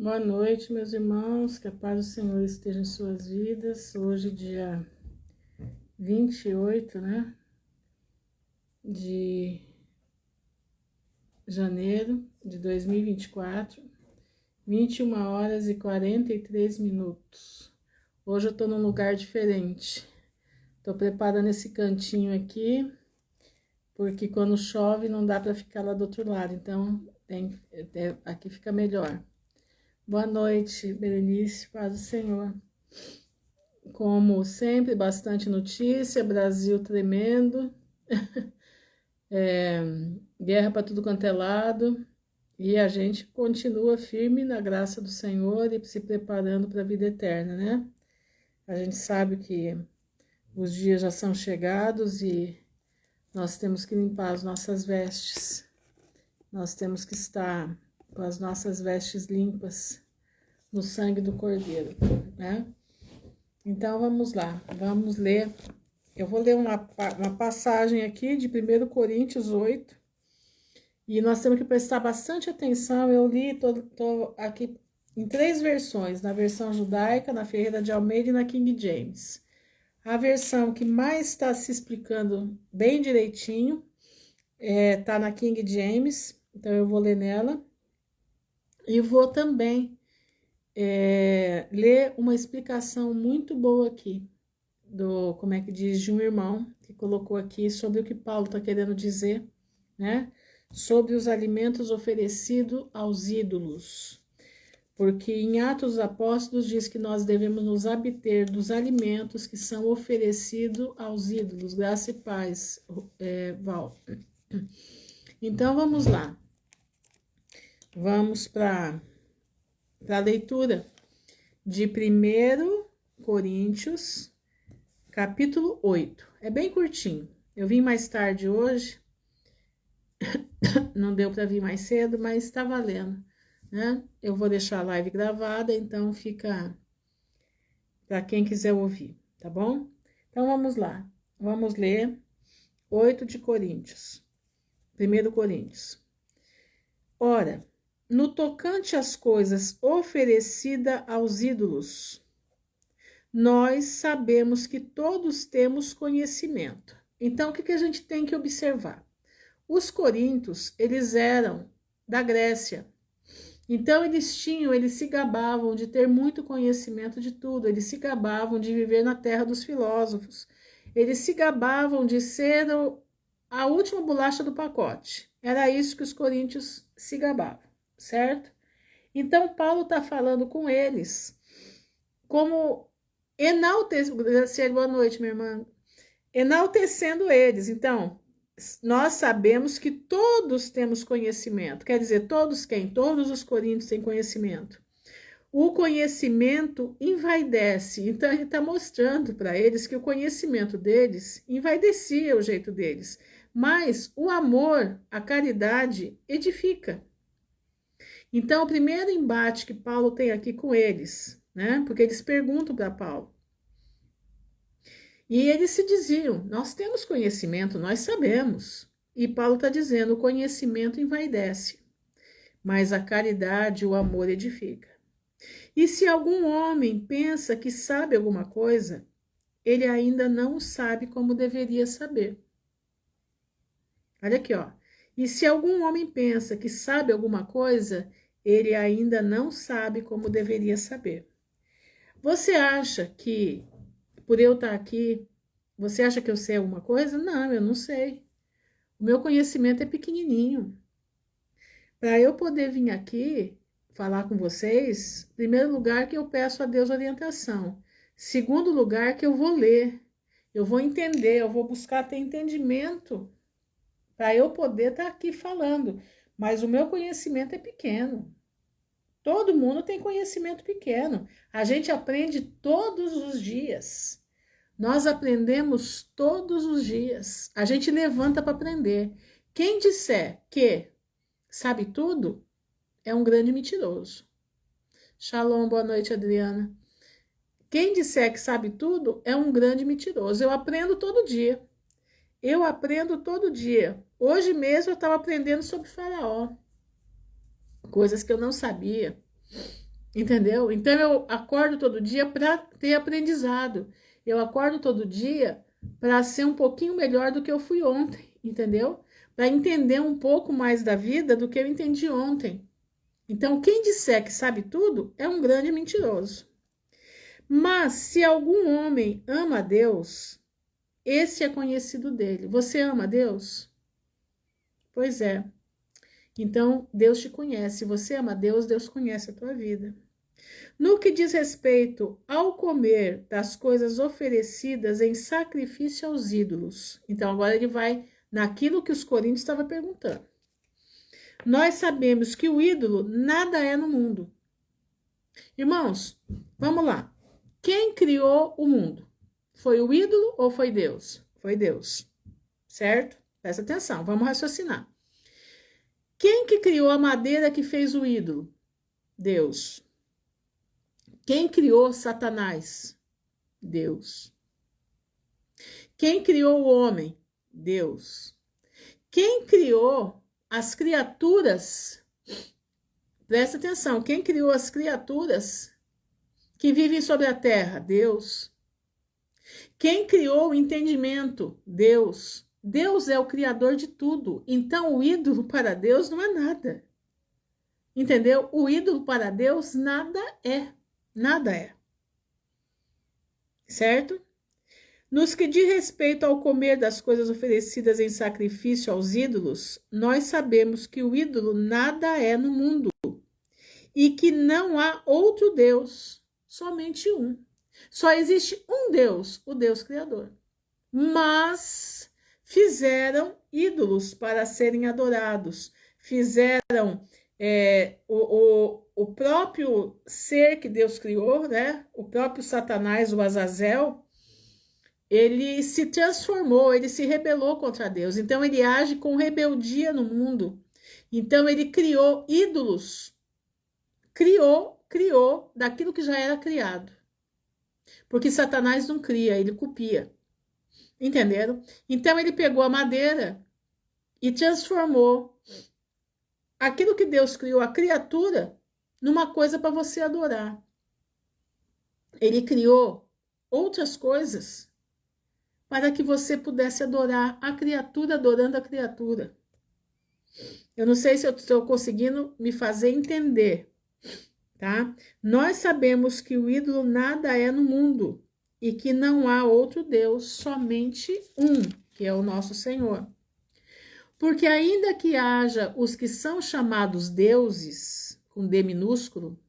Boa noite, meus irmãos, que a paz do Senhor esteja em suas vidas. Hoje, dia 28, de janeiro de 2024, 21 horas e 43 minutos. Hoje eu tô num lugar diferente. Tô preparando esse cantinho aqui, porque quando chove não dá para ficar lá do outro lado, então aqui fica melhor. Boa noite, Berenice, paz do Senhor. Como sempre, bastante notícia, Brasil tremendo, guerra para tudo quanto é lado, e a gente continua firme na graça do Senhor e se preparando para a vida eterna, né? A gente sabe que os dias já são chegados e nós temos que limpar as nossas vestes, nós temos que estar com as nossas vestes limpas no sangue do Cordeiro, né? Então vamos lá, vamos ler. Eu vou ler uma passagem aqui de 1 Coríntios 8, e nós temos que prestar bastante atenção. Eu li, tô aqui em 3 versões, na versão judaica, na Ferreira de Almeida e na King James. A versão que mais está se explicando bem direitinho tá na King James, então eu vou ler nela. E vou também ler uma explicação muito boa aqui, como é que diz, de um irmão que colocou aqui sobre o que Paulo está querendo dizer, né? Sobre os alimentos oferecidos aos ídolos. Porque em Atos dos Apóstolos diz que nós devemos nos abster dos alimentos que são oferecidos aos ídolos. Graça e paz, Val. Então vamos lá. Vamos para a leitura de 1 Coríntios, capítulo 8. É bem curtinho. Eu vim mais tarde hoje, não deu para vir mais cedo, mas está valendo, né? Eu vou deixar a live gravada, então fica para quem quiser ouvir, tá bom? Então vamos lá. Vamos ler 8 de Coríntios. 1 Coríntios. Ora, no tocante às coisas oferecidas aos ídolos, nós sabemos que todos temos conhecimento. Então, o que a gente tem que observar? Os coríntios, eles eram da Grécia. Então, eles se gabavam de ter muito conhecimento de tudo. Eles se gabavam de viver na terra dos filósofos. Eles se gabavam de ser a última bolacha do pacote. Era isso que os coríntios se gabavam, certo? Então, Paulo está falando com eles como enaltecendo, boa noite, minha irmã, enaltecendo eles. Então, nós sabemos que todos temos conhecimento. Quer dizer, todos quem? Todos os coríntios têm conhecimento. O conhecimento envaidece. Então, ele está mostrando para eles que o conhecimento deles envaidecia o jeito deles. Mas o amor, a caridade, edifica. Então, o primeiro embate que Paulo tem aqui com eles, né? Porque eles perguntam para Paulo. E eles se diziam, nós temos conhecimento, nós sabemos. E Paulo está dizendo, o conhecimento envaidece, mas a caridade, o amor edifica. E se algum homem pensa que sabe alguma coisa, ele ainda não sabe como deveria saber. Olha aqui, ó. E se algum homem pensa que sabe alguma coisa, ele ainda não sabe como deveria saber. Você acha que, por eu estar aqui, você acha que eu sei alguma coisa? Não, eu não sei. O meu conhecimento é pequenininho. Para eu poder vir aqui falar com vocês, em primeiro lugar que eu peço a Deus orientação. Segundo lugar que eu vou ler, eu vou entender, eu vou buscar ter entendimento para eu poder estar aqui falando. Mas o meu conhecimento é pequeno. Todo mundo tem conhecimento pequeno. A gente aprende todos os dias. Nós aprendemos todos os dias. A gente levanta para aprender. Quem disser que sabe tudo é um grande mentiroso. Shalom, boa noite, Adriana. Quem disser que sabe tudo é um grande mentiroso. Eu aprendo todo dia. Eu aprendo todo dia. Hoje mesmo eu estava aprendendo sobre Faraó. Coisas que eu não sabia. Entendeu? Então eu acordo todo dia para ter aprendizado. Eu acordo todo dia para ser um pouquinho melhor do que eu fui ontem, entendeu? Para entender um pouco mais da vida do que eu entendi ontem. Então, quem disser que sabe tudo é um grande mentiroso. Mas se algum homem ama a Deus, esse é conhecido dele. Você ama a Deus? Pois é. Então, Deus te conhece. Se você ama a Deus, Deus conhece a tua vida. No que diz respeito ao comer das coisas oferecidas em sacrifício aos ídolos. Então, agora ele vai naquilo que os coríntios estavam perguntando. Nós sabemos que o ídolo nada é no mundo. Irmãos, vamos lá. Quem criou o mundo? Foi o ídolo ou foi Deus? Foi Deus, certo? Presta atenção, vamos raciocinar. Quem que criou a madeira que fez o ídolo? Deus. Quem criou Satanás? Deus. Quem criou o homem? Deus. Quem criou as criaturas? Presta atenção, quem criou as criaturas que vivem sobre a terra? Deus. Quem criou o entendimento? Deus. Deus é o criador de tudo. Então, o ídolo para Deus não é nada. Entendeu? O ídolo para Deus nada é. Nada é. Certo? Nos que diz respeito ao comer das coisas oferecidas em sacrifício aos ídolos, nós sabemos que o ídolo nada é no mundo e que não há outro Deus, somente um. Só existe um Deus, o Deus Criador. Mas fizeram ídolos para serem adorados, fizeram o próprio ser que Deus criou, né? O próprio Satanás, o Azazel, ele se transformou, ele se rebelou contra Deus, então ele age com rebeldia no mundo. Então ele criou ídolos, criou daquilo que já era criado. Porque Satanás não cria, ele copia. Entenderam? Então ele pegou a madeira e transformou aquilo que Deus criou, a criatura, numa coisa para você adorar. Ele criou outras coisas para que você pudesse adorar a criatura adorando a criatura. Eu não sei se eu estou conseguindo me fazer entender, tá? Nós sabemos que o ídolo nada é no mundo e que não há outro Deus, somente um, que é o nosso Senhor. Porque ainda que haja os que são chamados deuses, com D minúsculo,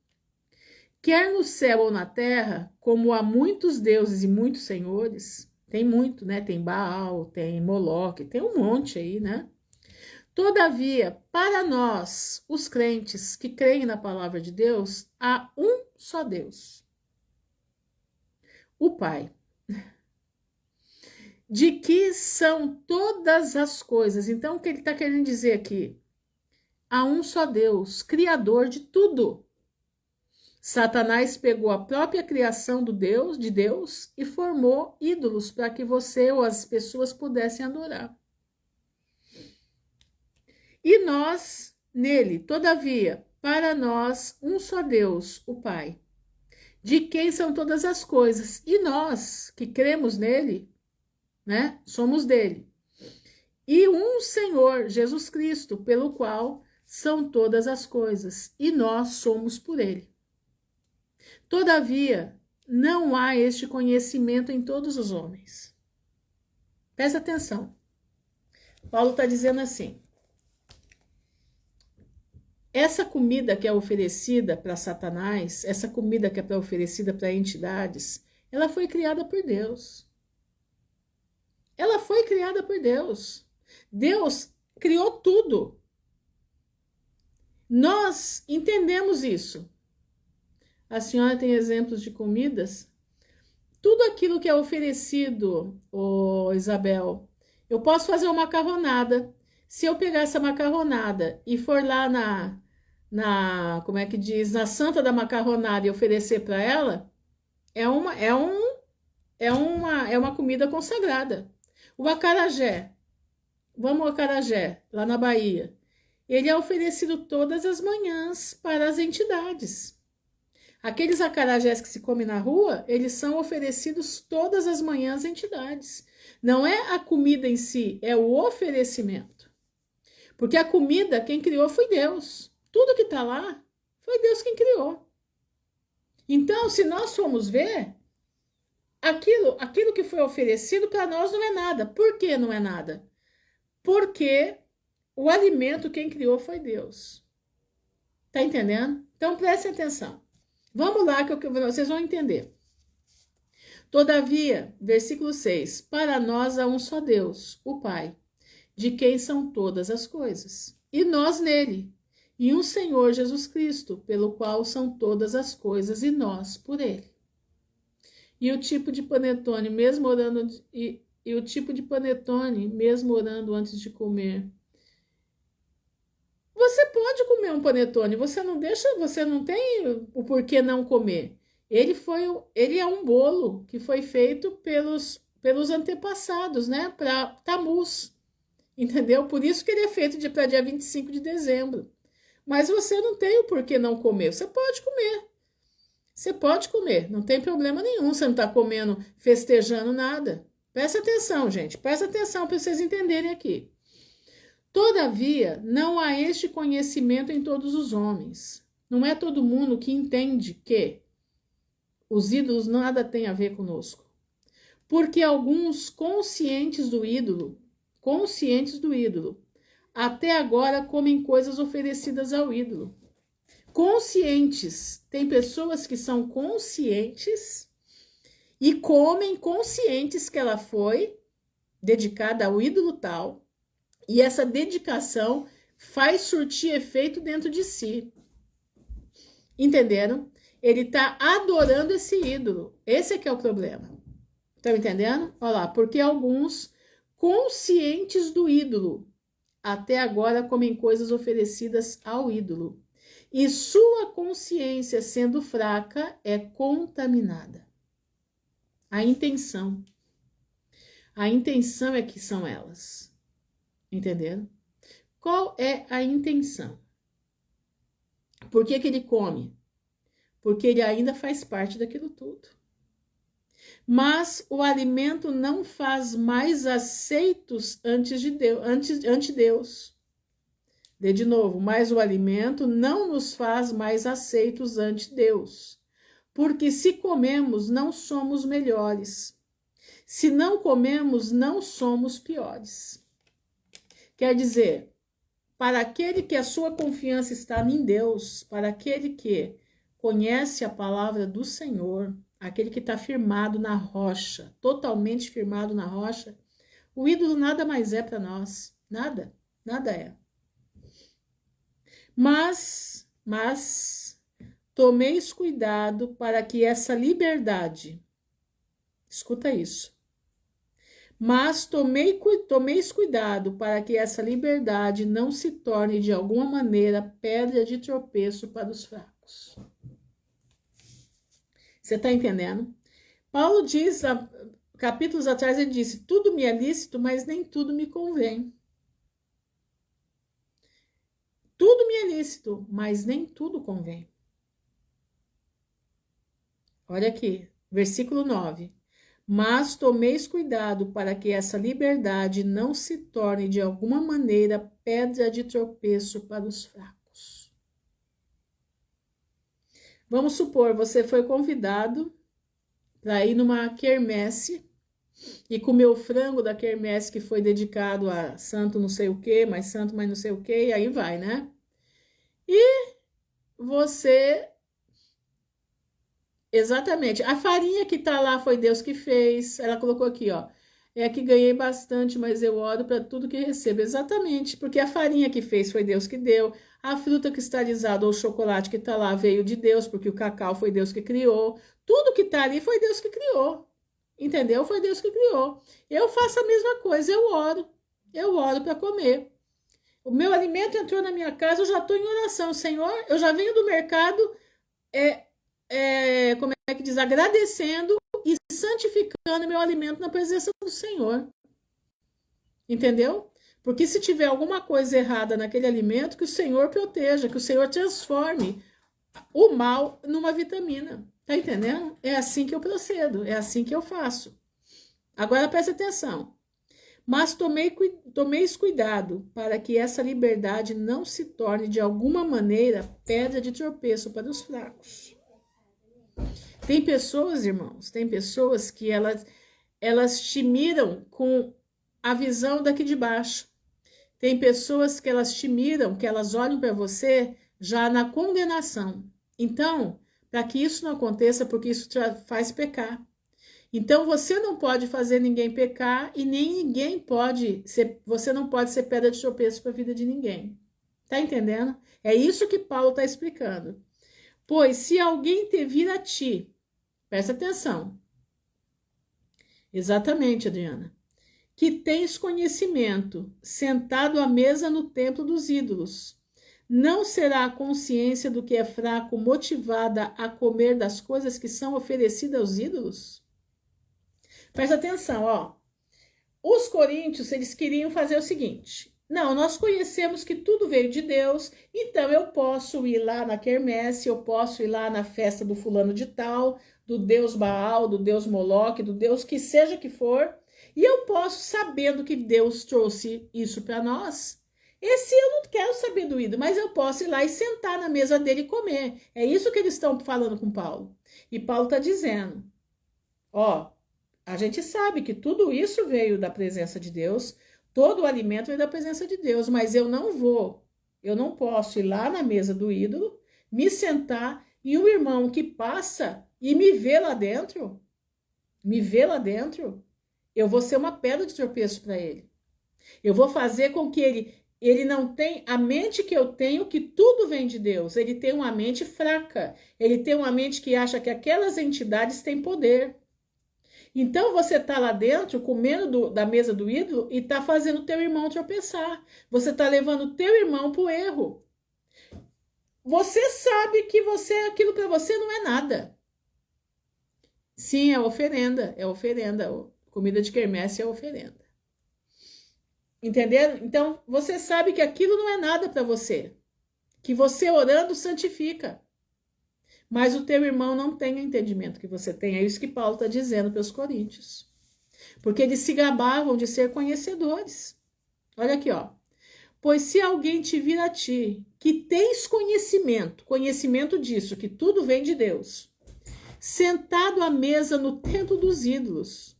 quer no céu ou na terra, como há muitos deuses e muitos senhores, tem muito, né? Tem Baal, tem Moloque, tem um monte aí, né? Todavia, para nós, os crentes que creem na palavra de Deus, há um só Deus, o Pai, de que são todas as coisas. Então, o que ele está querendo dizer aqui? Há um só Deus, criador de tudo. Satanás pegou a própria criação de Deus e formou ídolos para que você ou as pessoas pudessem adorar. E nós, nele, todavia, para nós, um só Deus, o Pai, de quem são todas as coisas. E nós, que cremos nele, né, somos dele. E um Senhor, Jesus Cristo, pelo qual são todas as coisas. E nós somos por ele. Todavia, não há este conhecimento em todos os homens. Presta atenção. Paulo está dizendo assim: essa comida que é oferecida para Satanás, essa comida que é oferecida para entidades, ela foi criada por Deus. Ela foi criada por Deus. Deus criou tudo. Nós entendemos isso. A senhora tem exemplos de comidas? Tudo aquilo que é oferecido, Isabel, eu posso fazer uma macarronada. Se eu pegar essa macarronada e for lá como é que diz, na Santa da Macarronada e oferecer para ela, é uma comida consagrada. O acarajé, vamos ao acarajé, lá na Bahia, ele é oferecido todas as manhãs para as entidades. Aqueles acarajés que se come na rua, eles são oferecidos todas as manhãs a entidades. Não é a comida em si, é o oferecimento. Porque a comida, quem criou foi Deus. Tudo que está lá, foi Deus quem criou. Então, se nós formos ver, aquilo que foi oferecido para nós não é nada. Por que não é nada? Porque o alimento quem criou foi Deus. Tá entendendo? Então, preste atenção. Vamos lá que vocês vão entender. Todavia, versículo 6, para nós há um só Deus, o Pai, de quem são todas as coisas, e nós nele, e um Senhor Jesus Cristo, pelo qual são todas as coisas, e nós por ele. E o tipo de panetone, mesmo orando, e o tipo de panetone, mesmo orando antes de comer. Você pode comer um panetone, você não tem o porquê não comer. Ele é um bolo que foi feito pelos antepassados, né? Para Tammuz, entendeu? Por isso que ele é feito para dia 25 de dezembro. Mas você não tem o porquê não comer. Você pode comer. Você pode comer, não tem problema nenhum. Você não está comendo, festejando nada. Presta atenção, gente. Presta atenção para vocês entenderem aqui. Todavia, não há este conhecimento em todos os homens. Não é todo mundo que entende que os ídolos nada têm a ver conosco. Porque alguns conscientes do ídolo, até agora comem coisas oferecidas ao ídolo. Conscientes. Tem pessoas que são conscientes e comem conscientes que ela foi dedicada ao ídolo tal. E essa dedicação faz surtir efeito dentro de si. Entenderam? Ele está adorando esse ídolo. Esse é que é o problema. Estão entendendo? Olha lá, porque alguns conscientes do ídolo até agora comem coisas oferecidas ao ídolo. E sua consciência, sendo fraca, é contaminada. A intenção é que são elas. Entenderam? Qual é a intenção? Por que ele come? Porque ele ainda faz parte daquilo tudo. Mas o alimento não faz mais aceitos ante Deus. De novo, mas o alimento não nos faz mais aceitos ante Deus. Porque se comemos, não somos melhores. Se não comemos, não somos piores. Quer dizer, para aquele que a sua confiança está em Deus, para aquele que conhece a palavra do Senhor, aquele que está firmado na rocha, totalmente firmado na rocha, o ídolo nada mais é para nós. Nada, nada é. Mas tomeis cuidado para que essa liberdade, escuta isso, mas tomeis cuidado para que essa liberdade não se torne de alguma maneira pedra de tropeço para os fracos. Você está entendendo? Paulo diz, capítulos atrás, ele disse, tudo me é lícito, mas nem tudo me convém. Tudo me é lícito, mas nem tudo convém. Olha aqui, versículo 9. Mas tomeis cuidado para que essa liberdade não se torne de alguma maneira pedra de tropeço para os fracos. Vamos supor, você foi convidado para ir numa quermesse e comer o frango da quermesse que foi dedicado a santo não sei o que, mais santo mais não sei o que, e aí vai, né? E você... Exatamente. A farinha que tá lá foi Deus que fez. Ela colocou aqui, ó. É que ganhei bastante, mas eu oro para tudo que recebo. Exatamente, porque a farinha que fez foi Deus que deu. A fruta cristalizada ou o chocolate que tá lá veio de Deus, porque o cacau foi Deus que criou. Tudo que tá ali foi Deus que criou. Entendeu? Foi Deus que criou. Eu faço a mesma coisa, eu oro. Eu oro para comer. O meu alimento entrou na minha casa, eu já estou em oração. Senhor, eu já venho do mercado, como é que diz, agradecendo e santificando meu alimento na presença do Senhor. Entendeu? Porque se tiver alguma coisa errada naquele alimento, que o Senhor proteja, que o Senhor transforme o mal numa vitamina. Tá entendendo? É assim que eu procedo, é assim que eu faço. Agora presta atenção. Mas tomeis cuidado para que essa liberdade não se torne de alguma maneira pedra de tropeço para os fracos. Tem pessoas, irmãos, tem pessoas que elas te miram com a visão daqui de baixo. Tem pessoas que elas te miram, que elas olham para você já na condenação. Então, para que isso não aconteça, porque isso faz pecar. Então, você não pode fazer ninguém pecar e nem ninguém pode ser, você não pode ser pedra de tropeço para a vida de ninguém. Tá entendendo? É isso que Paulo está explicando. Pois se alguém te vir a ti, presta atenção. Exatamente, Adriana. Que tens conhecimento, sentado à mesa no templo dos ídolos. Não será a consciência do que é fraco motivada a comer das coisas que são oferecidas aos ídolos? Presta atenção, ó. Os coríntios, eles queriam fazer o seguinte: não, nós conhecemos que tudo veio de Deus, então eu posso ir lá na quermesse, eu posso ir lá na festa do fulano de tal, do deus Baal, do deus Moloque, do deus que seja que for, e eu posso, sabendo que Deus trouxe isso para nós, esse eu não quero saber do ídolo, mas eu posso ir lá e sentar na mesa dele e comer. É isso que eles estão falando com Paulo. E Paulo está dizendo, ó, a gente sabe que tudo isso veio da presença de Deus, todo o alimento veio da presença de Deus, mas eu não posso ir lá na mesa do ídolo, me sentar e o irmão que passa e me vê lá dentro, eu vou ser uma pedra de tropeço para ele. Eu vou fazer com que ele não tenha a mente que eu tenho, que tudo vem de Deus. Ele tem uma mente fraca, ele tem uma mente que acha que aquelas entidades têm poder. Então você está lá dentro, comendo da mesa do ídolo e está fazendo o teu irmão tropeçar. Você está levando o teu irmão para o erro. Você sabe que aquilo para você não é nada. Sim, é oferenda, é oferenda. Comida de quermesse é oferenda. Entendeu? Então você sabe que aquilo não é nada para você. Que você orando santifica. Mas o teu irmão não tem o entendimento que você tem. É isso que Paulo está dizendo para os coríntios. Porque eles se gabavam de ser conhecedores. Olha aqui, ó. Pois se alguém te vir a ti, que tens conhecimento disso, que tudo vem de Deus, sentado à mesa no templo dos ídolos,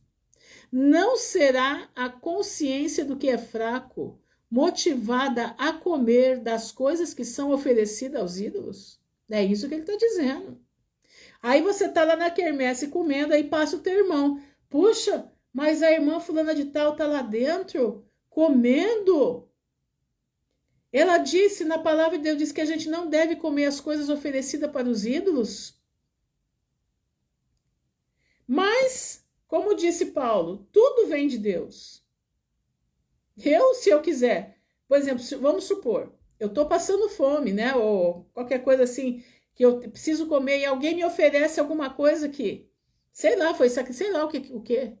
não será a consciência do que é fraco motivada a comer das coisas que são oferecidas aos ídolos? É isso que ele está dizendo. Aí você tá lá na quermesse comendo, aí passa o teu irmão. Puxa, mas a irmã fulana de tal tá lá dentro comendo. Ela disse, na palavra de Deus, diz que a gente não deve comer as coisas oferecidas para os ídolos. Mas, como disse Paulo, tudo vem de Deus. Se eu quiser, por exemplo, vamos supor, eu tô passando fome, né? Ou qualquer coisa assim, que eu preciso comer e alguém me oferece alguma coisa que, sei lá, foi isso aqui, sei lá o que.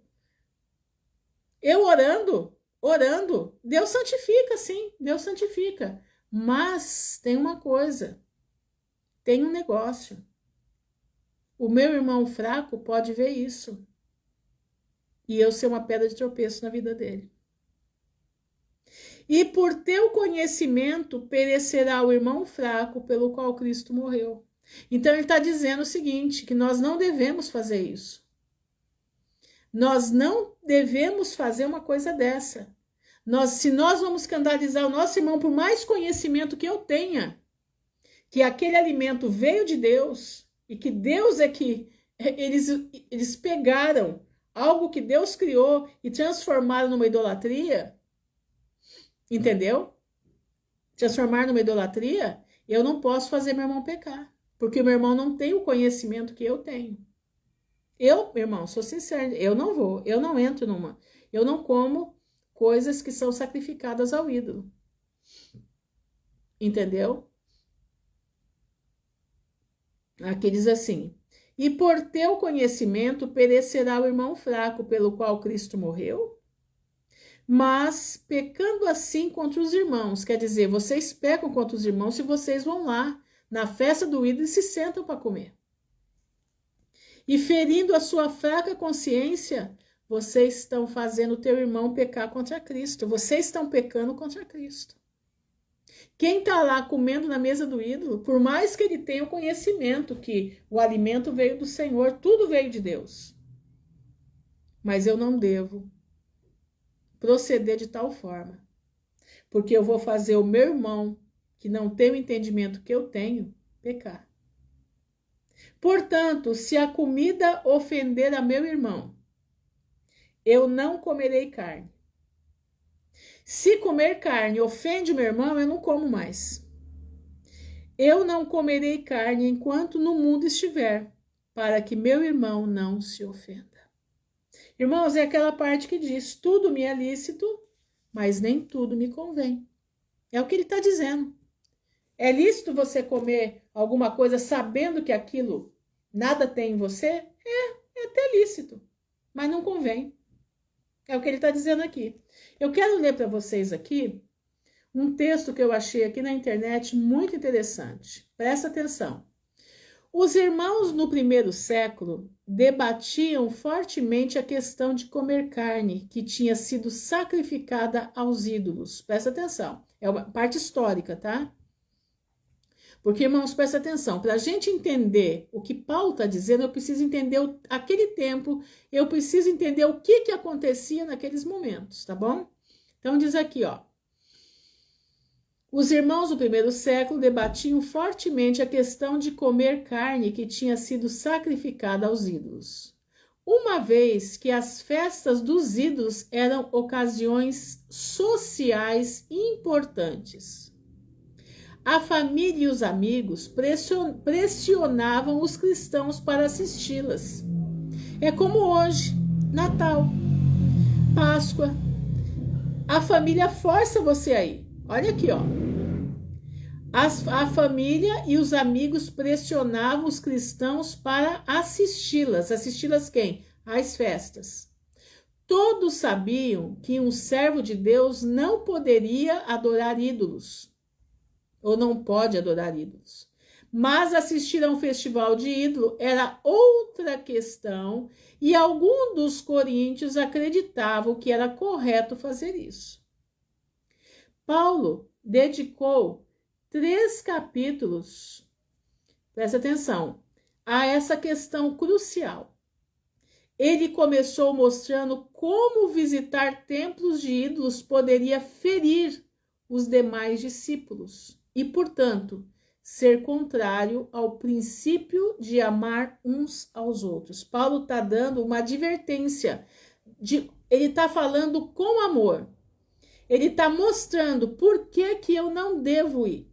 Eu orando, Deus santifica, sim, Deus santifica. Mas tem uma coisa, tem um negócio. O meu irmão fraco pode ver isso. E eu ser uma pedra de tropeço na vida dele. E por teu conhecimento perecerá o irmão fraco pelo qual Cristo morreu. Então ele está dizendo o seguinte, que nós não devemos fazer isso. Nós não devemos fazer uma coisa dessa. Se nós vamos escandalizar o nosso irmão, por mais conhecimento que eu tenha, que aquele alimento veio de Deus, e que Deus é que eles pegaram algo que Deus criou e transformaram numa idolatria, entendeu? Transformar numa idolatria, eu não posso fazer meu irmão pecar, porque o meu irmão não tem o conhecimento que eu tenho. Eu, meu irmão, sou sincero, eu não entro eu não como coisas que são sacrificadas ao ídolo. Entendeu? Aqui diz assim: e por teu conhecimento perecerá o irmão fraco pelo qual Cristo morreu? Mas pecando assim contra os irmãos, quer dizer, vocês pecam contra os irmãos se vocês vão lá na festa do ídolo e se sentam para comer. E ferindo a sua fraca consciência, vocês estão fazendo o teu irmão pecar contra Cristo. Vocês estão pecando contra Cristo. Quem está lá comendo na mesa do ídolo, por mais que ele tenha o conhecimento que o alimento veio do Senhor, tudo veio de Deus. Mas eu não devo proceder de tal forma, porque eu vou fazer o meu irmão, que não tem o entendimento que eu tenho, pecar. Portanto, se a comida ofender a meu irmão, eu não comerei carne. Se comer carne ofende meu irmão, eu não como mais. Eu não comerei carne enquanto no mundo estiver, para que meu irmão não se ofenda. Irmãos, é aquela parte que diz, tudo me é lícito, mas nem tudo me convém. É o que ele está dizendo. É lícito você comer alguma coisa sabendo que aquilo nada tem em você? É até lícito, mas não convém. É o que ele está dizendo aqui. Eu quero ler para vocês aqui um texto que eu achei aqui na internet muito interessante. Presta atenção. Os irmãos no primeiro século debatiam fortemente a questão de comer carne que tinha sido sacrificada aos ídolos. Presta atenção. É uma parte histórica, tá? Porque, irmãos, presta atenção, para a gente entender o que Paulo está dizendo, eu preciso entender aquele tempo, eu preciso entender o que acontecia naqueles momentos, tá bom? Então, diz aqui, ó. Os irmãos do primeiro século debatiam fortemente a questão de comer carne que tinha sido sacrificada aos ídolos. Uma vez que as festas dos ídolos eram ocasiões sociais importantes. A família e os amigos pressionavam os cristãos para assisti-las. É como hoje, Natal, Páscoa. A família força você aí. Olha aqui, ó. A família e os amigos pressionavam os cristãos para assisti-las. Assisti-las quem? Às festas. Todos sabiam que um servo de Deus não poderia adorar ídolos. Ou não pode adorar ídolos. Mas assistir a um festival de ídolo era outra questão e alguns dos coríntios acreditavam que era correto fazer isso. Paulo dedicou 3 capítulos, presta atenção, a essa questão crucial. Ele começou mostrando como visitar templos de ídolos poderia ferir os demais discípulos e, portanto, ser contrário ao princípio de amar uns aos outros. Paulo está dando uma advertência, ele está falando com amor. Ele está mostrando por que eu não devo ir.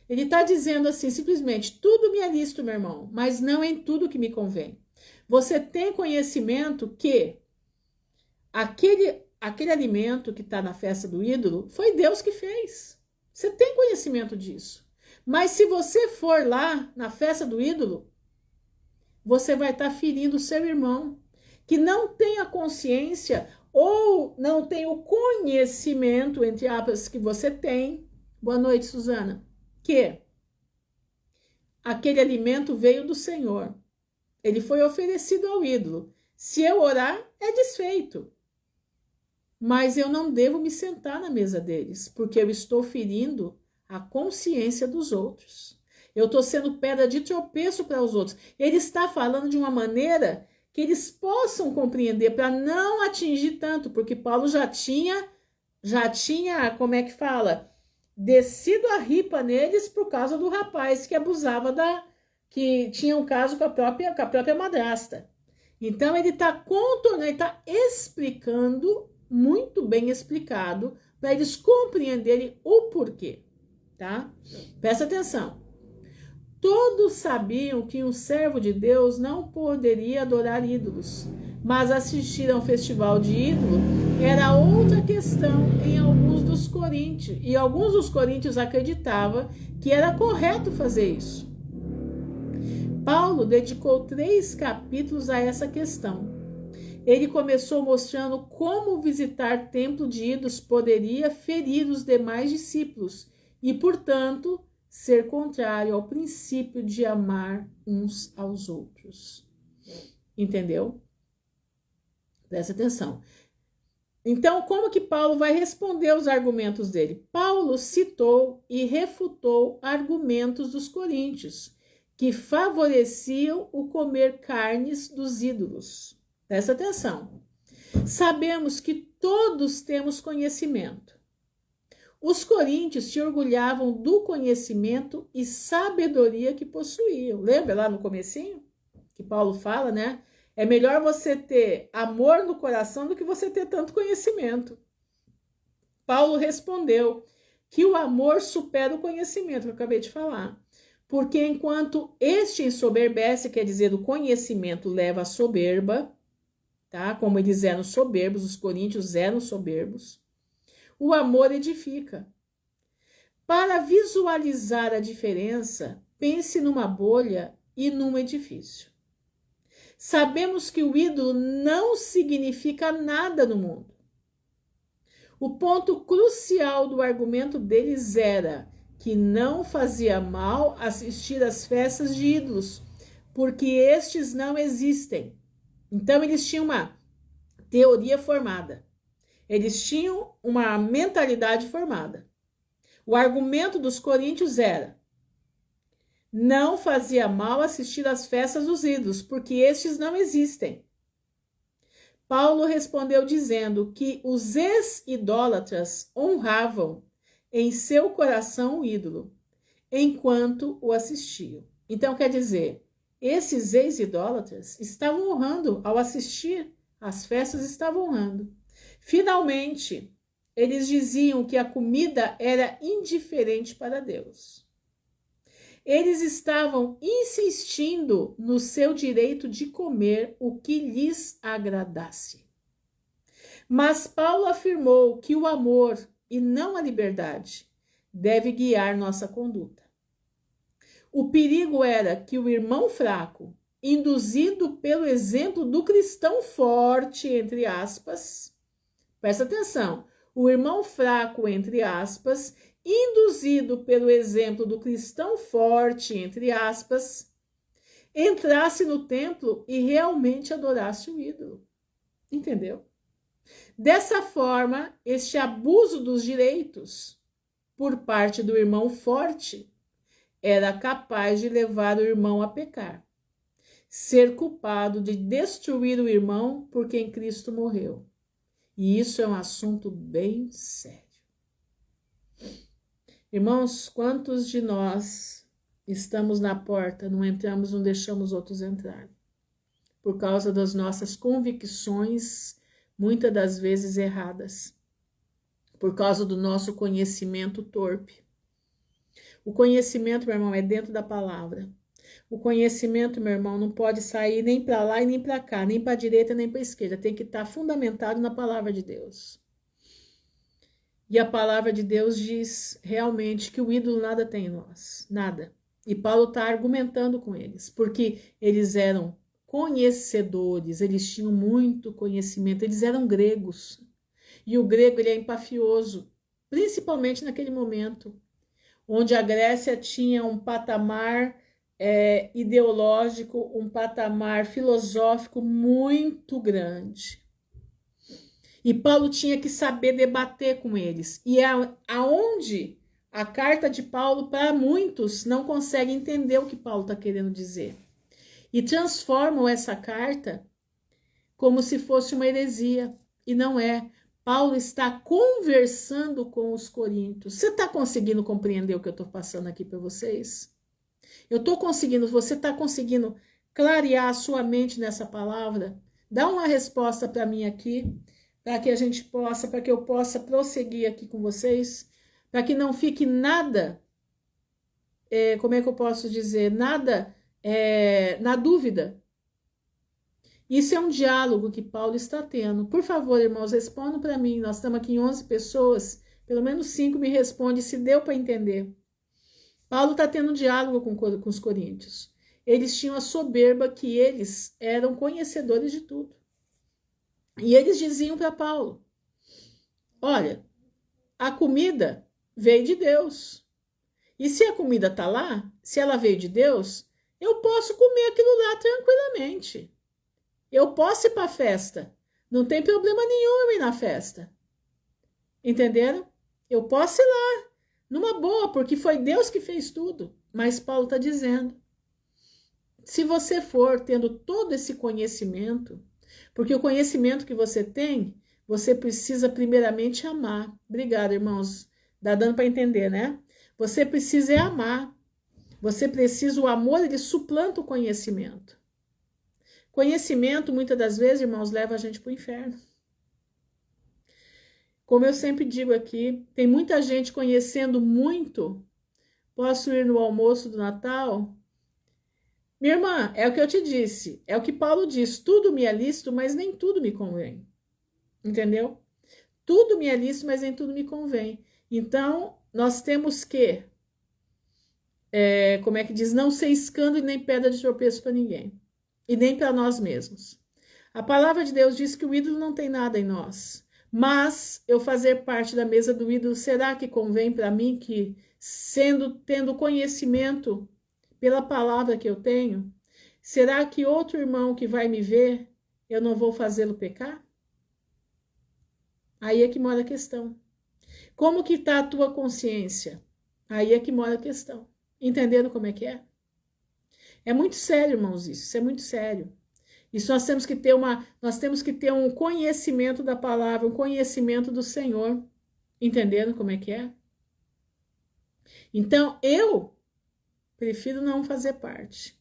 Ele está dizendo assim, simplesmente, tudo me é lícito, meu irmão, mas não em tudo que me convém. Você tem conhecimento que aquele alimento que está na festa do ídolo foi Deus que fez. Você tem conhecimento disso. Mas se você for lá na festa do ídolo, você vai estar ferindo o seu irmão, que não tem a consciência ou não tem o conhecimento, entre aspas, que você tem. Boa noite, Suzana. Que aquele alimento veio do Senhor. Ele foi oferecido ao ídolo. Se eu orar, é desfeito. Mas eu não devo me sentar na mesa deles, porque eu estou ferindo a consciência dos outros. Eu estou sendo pedra de tropeço para os outros. Ele está falando de uma maneira que eles possam compreender, para não atingir tanto, porque Paulo já tinha, como é que fala? Descido a ripa neles por causa do rapaz que abusava que tinha um caso com a própria madrasta. Então ele está contornando, ele está explicando, muito bem explicado, para eles compreenderem o porquê, tá? Presta atenção. Todos sabiam que um servo de Deus não poderia adorar ídolos, mas assistir a um festival de ídolo era outra questão em alguns dos coríntios, e alguns dos coríntios acreditavam que era correto fazer isso. Paulo dedicou 3 capítulos a essa questão. Ele começou mostrando como visitar templo de ídolos poderia ferir os demais discípulos e, portanto, ser contrário ao princípio de amar uns aos outros. Entendeu? Presta atenção. Então, como que Paulo vai responder os argumentos dele? Paulo citou e refutou argumentos dos coríntios, que favoreciam o comer carnes dos ídolos. Presta atenção. Sabemos que todos temos conhecimento. Os coríntios se orgulhavam do conhecimento e sabedoria que possuíam. Lembra lá no comecinho? Que Paulo fala, né? É melhor você ter amor no coração do que você ter tanto conhecimento. Paulo respondeu que o amor supera o conhecimento, que eu acabei de falar. Porque enquanto este ensoberbece, quer dizer, o conhecimento leva à soberba, tá? Como eles eram soberbos, os coríntios eram soberbos, o amor edifica. Para visualizar a diferença, pense numa bolha e num edifício. Sabemos que o ídolo não significa nada no mundo. O ponto crucial do argumento deles era que não fazia mal assistir às festas de ídolos, porque estes não existem. Então eles tinham uma teoria formada. Eles tinham uma mentalidade formada. O argumento dos coríntios era: não fazia mal assistir às festas dos ídolos, porque estes não existem. Paulo respondeu dizendo que os ex-idólatras honravam em seu coração o ídolo, enquanto o assistiam. Então, quer dizer, esses ex-idólatras estavam honrando, ao assistir às festas, estavam honrando. Finalmente, eles diziam que a comida era indiferente para Deus. Eles estavam insistindo no seu direito de comer o que lhes agradasse. Mas Paulo afirmou que o amor, e não a liberdade, deve guiar nossa conduta. O perigo era que o irmão fraco, induzido pelo exemplo do cristão forte, entre aspas, presta atenção, o irmão fraco, entre aspas, induzido pelo exemplo do cristão forte, entre aspas, entrasse no templo e realmente adorasse o ídolo. Entendeu? Dessa forma, este abuso dos direitos por parte do irmão forte era capaz de levar o irmão a pecar, ser culpado de destruir o irmão por quem Cristo morreu. E isso é um assunto bem sério. Irmãos, quantos de nós estamos na porta, não entramos, não deixamos outros entrar? Por causa das nossas convicções, muitas das vezes erradas. Por causa do nosso conhecimento torpe. O conhecimento, meu irmão, é dentro da palavra. O conhecimento, meu irmão, não pode sair nem para lá e nem para cá, nem para a direita nem para a esquerda. Tem que estar fundamentado na palavra de Deus. E a palavra de Deus diz realmente que o ídolo nada tem em nós, nada. E Paulo está argumentando com eles, porque eles eram conhecedores, eles tinham muito conhecimento, eles eram gregos. E o grego ele é empafioso, principalmente naquele momento, onde a Grécia tinha um patamar ideológico, um patamar filosófico muito grande. E Paulo tinha que saber debater com eles. E aonde a carta de Paulo, para muitos, não consegue entender o que Paulo está querendo dizer. E transformam essa carta como se fosse uma heresia. E não é. Paulo está conversando com os coríntios. Você está conseguindo compreender o que eu estou passando aqui para vocês? Eu estou conseguindo, você está conseguindo clarear a sua mente nessa palavra? Dá uma resposta para mim aqui, para que a gente possa, para que eu possa prosseguir aqui com vocês, para que não fique nada, como é que eu posso dizer, nada na dúvida. Isso é um diálogo que Paulo está tendo. Por favor, irmãos, respondam para mim. Nós estamos aqui em 11 pessoas, pelo menos 5 me respondem se deu para entender. Paulo está tendo um diálogo com os coríntios. Eles tinham a soberba que eles eram conhecedores de tudo. E eles diziam para Paulo: olha, a comida veio de Deus. E se a comida está lá, se ela veio de Deus, eu posso comer aquilo lá tranquilamente. Eu posso ir para a festa. Não tem problema nenhum eu ir na festa. Entenderam? Eu posso ir lá, numa boa, porque foi Deus que fez tudo. Mas Paulo está dizendo, se você for tendo todo esse conhecimento, porque o conhecimento que você tem, você precisa primeiramente amar. Obrigada, irmãos. Dá dando para entender, né? Você precisa amar. Você precisa, o amor, ele suplanta o conhecimento. Conhecimento, muitas das vezes, irmãos, leva a gente para o inferno. Como eu sempre digo aqui, tem muita gente conhecendo muito. Posso ir no almoço do Natal? Minha irmã, é o que eu te disse, é o que Paulo diz, tudo me é lícito, mas nem tudo me convém. Entendeu? Tudo me é lícito, mas nem tudo me convém. Então, nós temos que, como é que diz, não ser escândalo e nem pedra de tropeço para ninguém. E nem para nós mesmos. A palavra de Deus diz que o ídolo não tem nada em nós. Mas eu fazer parte da mesa do ídolo, será que convém para mim que, tendo conhecimento pela palavra que eu tenho, será que outro irmão que vai me ver, eu não vou fazê-lo pecar? Aí é que mora a questão. Como que está a tua consciência? Aí é que mora a questão. Entendendo como é que é? É muito sério, irmãos, isso é muito sério. Isso nós temos que ter um conhecimento da palavra, um conhecimento do Senhor. Entendendo como é que é? Então, eu prefiro não fazer parte.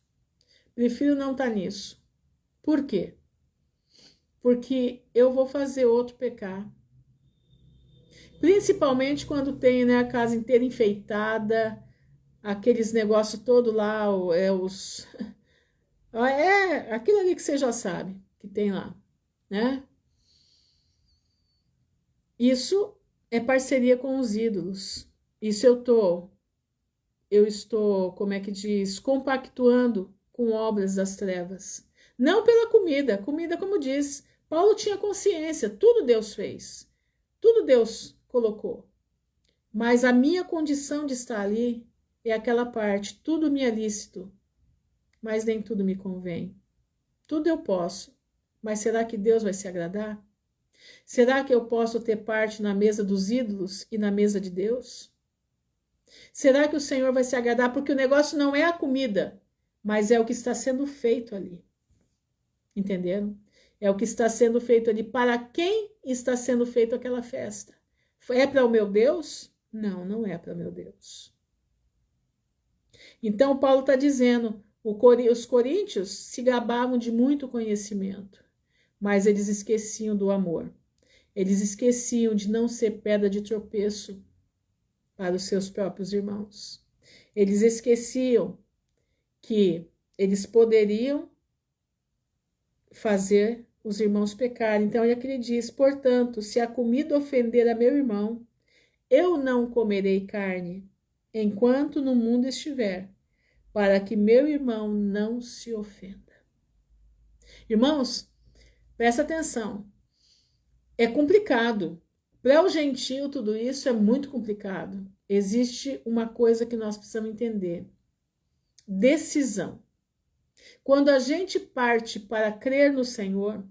Prefiro não estar nisso. Por quê? Porque eu vou fazer outro pecar. Principalmente quando tem, né, a casa inteira enfeitada, aqueles negócios todo lá, os... É aquilo ali que você já sabe que tem lá, né? Isso é parceria com os ídolos. Isso eu estou, como é que diz, compactuando com obras das trevas. Não pela comida. Comida, como diz, Paulo tinha consciência, tudo Deus fez. Tudo Deus colocou. Mas a minha condição de estar ali é aquela parte, tudo me é lícito, mas nem tudo me convém. Tudo eu posso, mas será que Deus vai se agradar? Será que eu posso ter parte na mesa dos ídolos e na mesa de Deus? Será que o Senhor vai se agradar? Porque o negócio não é a comida, mas é o que está sendo feito ali. Entenderam? É o que está sendo feito ali. Para quem está sendo feito aquela festa? É para o meu Deus? Não, não é para o meu Deus. Então, Paulo está dizendo, os coríntios se gabavam de muito conhecimento, mas eles esqueciam do amor. Eles esqueciam de não ser pedra de tropeço para os seus próprios irmãos. Eles esqueciam que eles poderiam fazer os irmãos pecarem. Então, aqui ele diz, portanto, se a comida ofender a meu irmão, eu não comerei carne, enquanto no mundo estiver, para que meu irmão não se ofenda. Irmãos, presta atenção. É complicado. Para o gentio, tudo isso é muito complicado. Existe uma coisa que nós precisamos entender. Decisão. Quando a gente parte para crer no Senhor,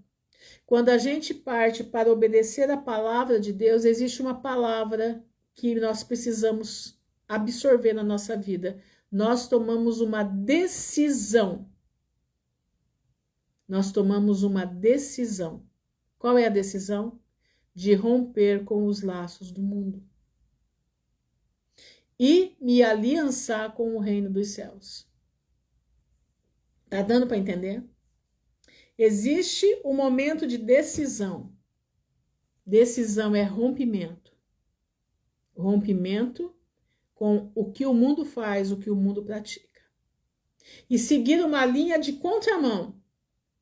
quando a gente parte para obedecer a palavra de Deus, existe uma palavra que nós precisamos absorver na nossa vida. Nós tomamos uma decisão. Nós tomamos uma decisão. Qual é a decisão? De romper com os laços do mundo e me aliançar com o reino dos céus. Tá dando para entender? Existe um momento de decisão. Decisão é rompimento. Rompimento com o que o mundo faz, o que o mundo pratica. E seguir uma linha de contramão.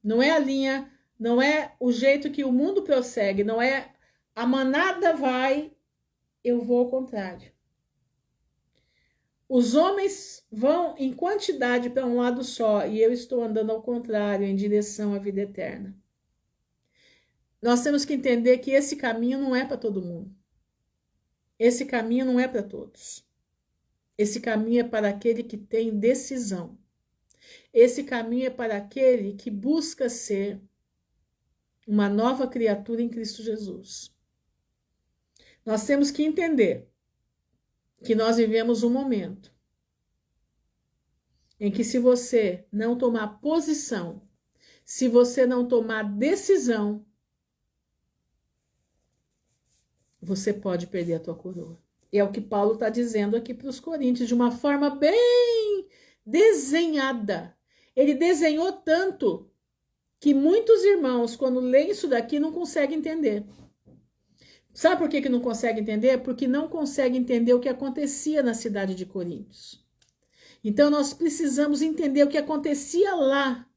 Não é a linha, não é o jeito que o mundo prossegue, não é a manada vai, eu vou ao contrário. Os homens vão em quantidade para um lado só e eu estou andando ao contrário, em direção à vida eterna. Nós temos que entender que esse caminho não é para todo mundo. Esse caminho não é para todos. Esse caminho é para aquele que tem decisão. Esse caminho é para aquele que busca ser uma nova criatura em Cristo Jesus. Nós temos que entender que nós vivemos um momento em que, se você não tomar posição, se você não tomar decisão, você pode perder a tua coroa. E é o que Paulo está dizendo aqui para os coríntios, de uma forma bem desenhada. Ele desenhou tanto que muitos irmãos, quando leem isso daqui, não conseguem entender. Sabe por que não conseguem entender? Porque não conseguem entender o que acontecia na cidade de Coríntios. Então, nós precisamos entender o que acontecia lá,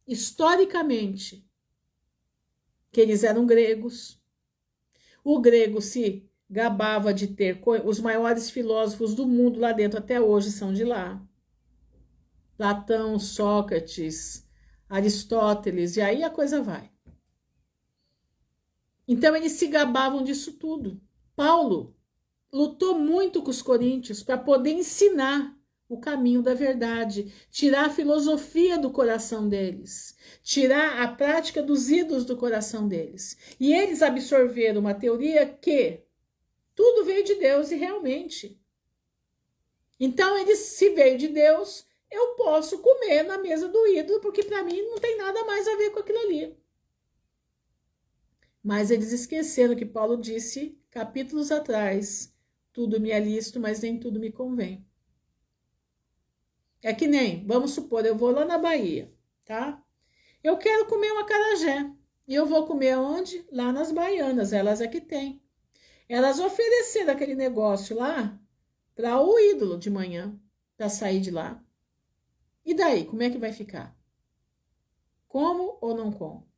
historicamente. Que eles eram gregos. O grego se gabava de ter os maiores filósofos do mundo lá dentro, até hoje são de lá. Platão, Sócrates, Aristóteles, e aí a coisa vai. Então eles se gabavam disso tudo. Paulo lutou muito com os coríntios para poder ensinar o caminho da verdade, tirar a filosofia do coração deles, tirar a prática dos ídolos do coração deles. E eles absorveram uma teoria que tudo veio de Deus, e realmente. Então, eles, se veio de Deus, eu posso comer na mesa do ídolo, porque para mim não tem nada mais a ver com aquilo ali. Mas eles esqueceram que Paulo disse capítulos atrás: tudo me é lícito, mas nem tudo me convém. É que nem, vamos supor, eu vou lá na Bahia, tá? Eu quero comer um acarajé. E eu vou comer onde? Lá nas baianas, elas é que tem. Elas ofereceram aquele negócio lá para o ídolo de manhã, para sair de lá. E daí, como é que vai ficar? Como ou não como?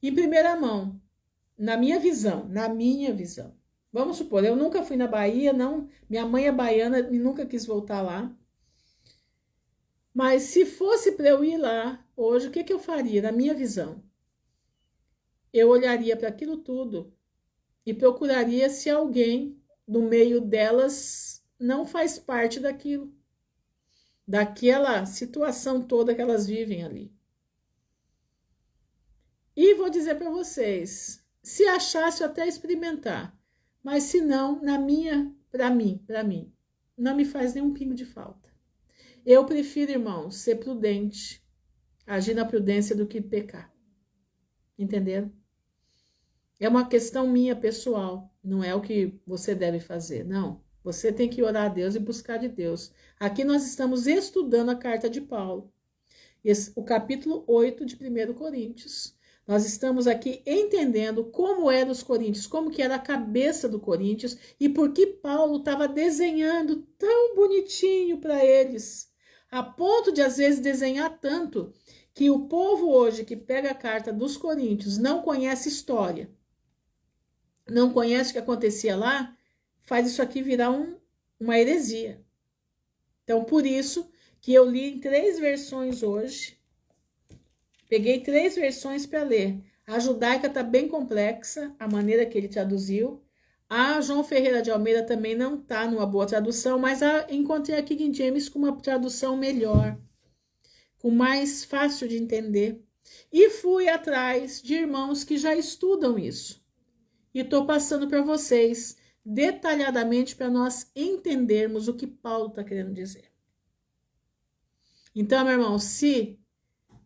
Em primeira mão, na minha visão, vamos supor, eu nunca fui na Bahia, não, minha mãe é baiana e nunca quis voltar lá. Mas se fosse para eu ir lá hoje, o que eu faria? Na minha visão, eu olharia para aquilo tudo e procuraria se alguém no meio delas não faz parte daquilo, daquela situação toda que elas vivem ali. E vou dizer para vocês, se achasse eu até experimentar, mas se não, para mim, não me faz nenhum pingo de falta. Eu prefiro, irmãos, ser prudente, agir na prudência do que pecar. Entenderam? É uma questão minha pessoal, não é o que você deve fazer, não. Você tem que orar a Deus e buscar de Deus. Aqui nós estamos estudando a carta de Paulo, o capítulo 8 de 1 Coríntios. Nós estamos aqui entendendo como eram os coríntios, como que era a cabeça do Coríntios e por que Paulo estava desenhando tão bonitinho para eles, a ponto de às vezes desenhar tanto que o povo hoje que pega a carta dos Coríntios não conhece história, não conhece o que acontecia lá, faz isso aqui virar uma heresia. Então, por isso que eu li em 3 versões hoje. Peguei 3 versões para ler. A judaica está bem complexa, a maneira que ele traduziu. A João Ferreira de Almeida também não está numa boa tradução, mas encontrei a King James com uma tradução melhor, com mais fácil de entender. E fui atrás de irmãos que já estudam isso. E estou passando para vocês detalhadamente para nós entendermos o que Paulo está querendo dizer. Então, meu irmão, se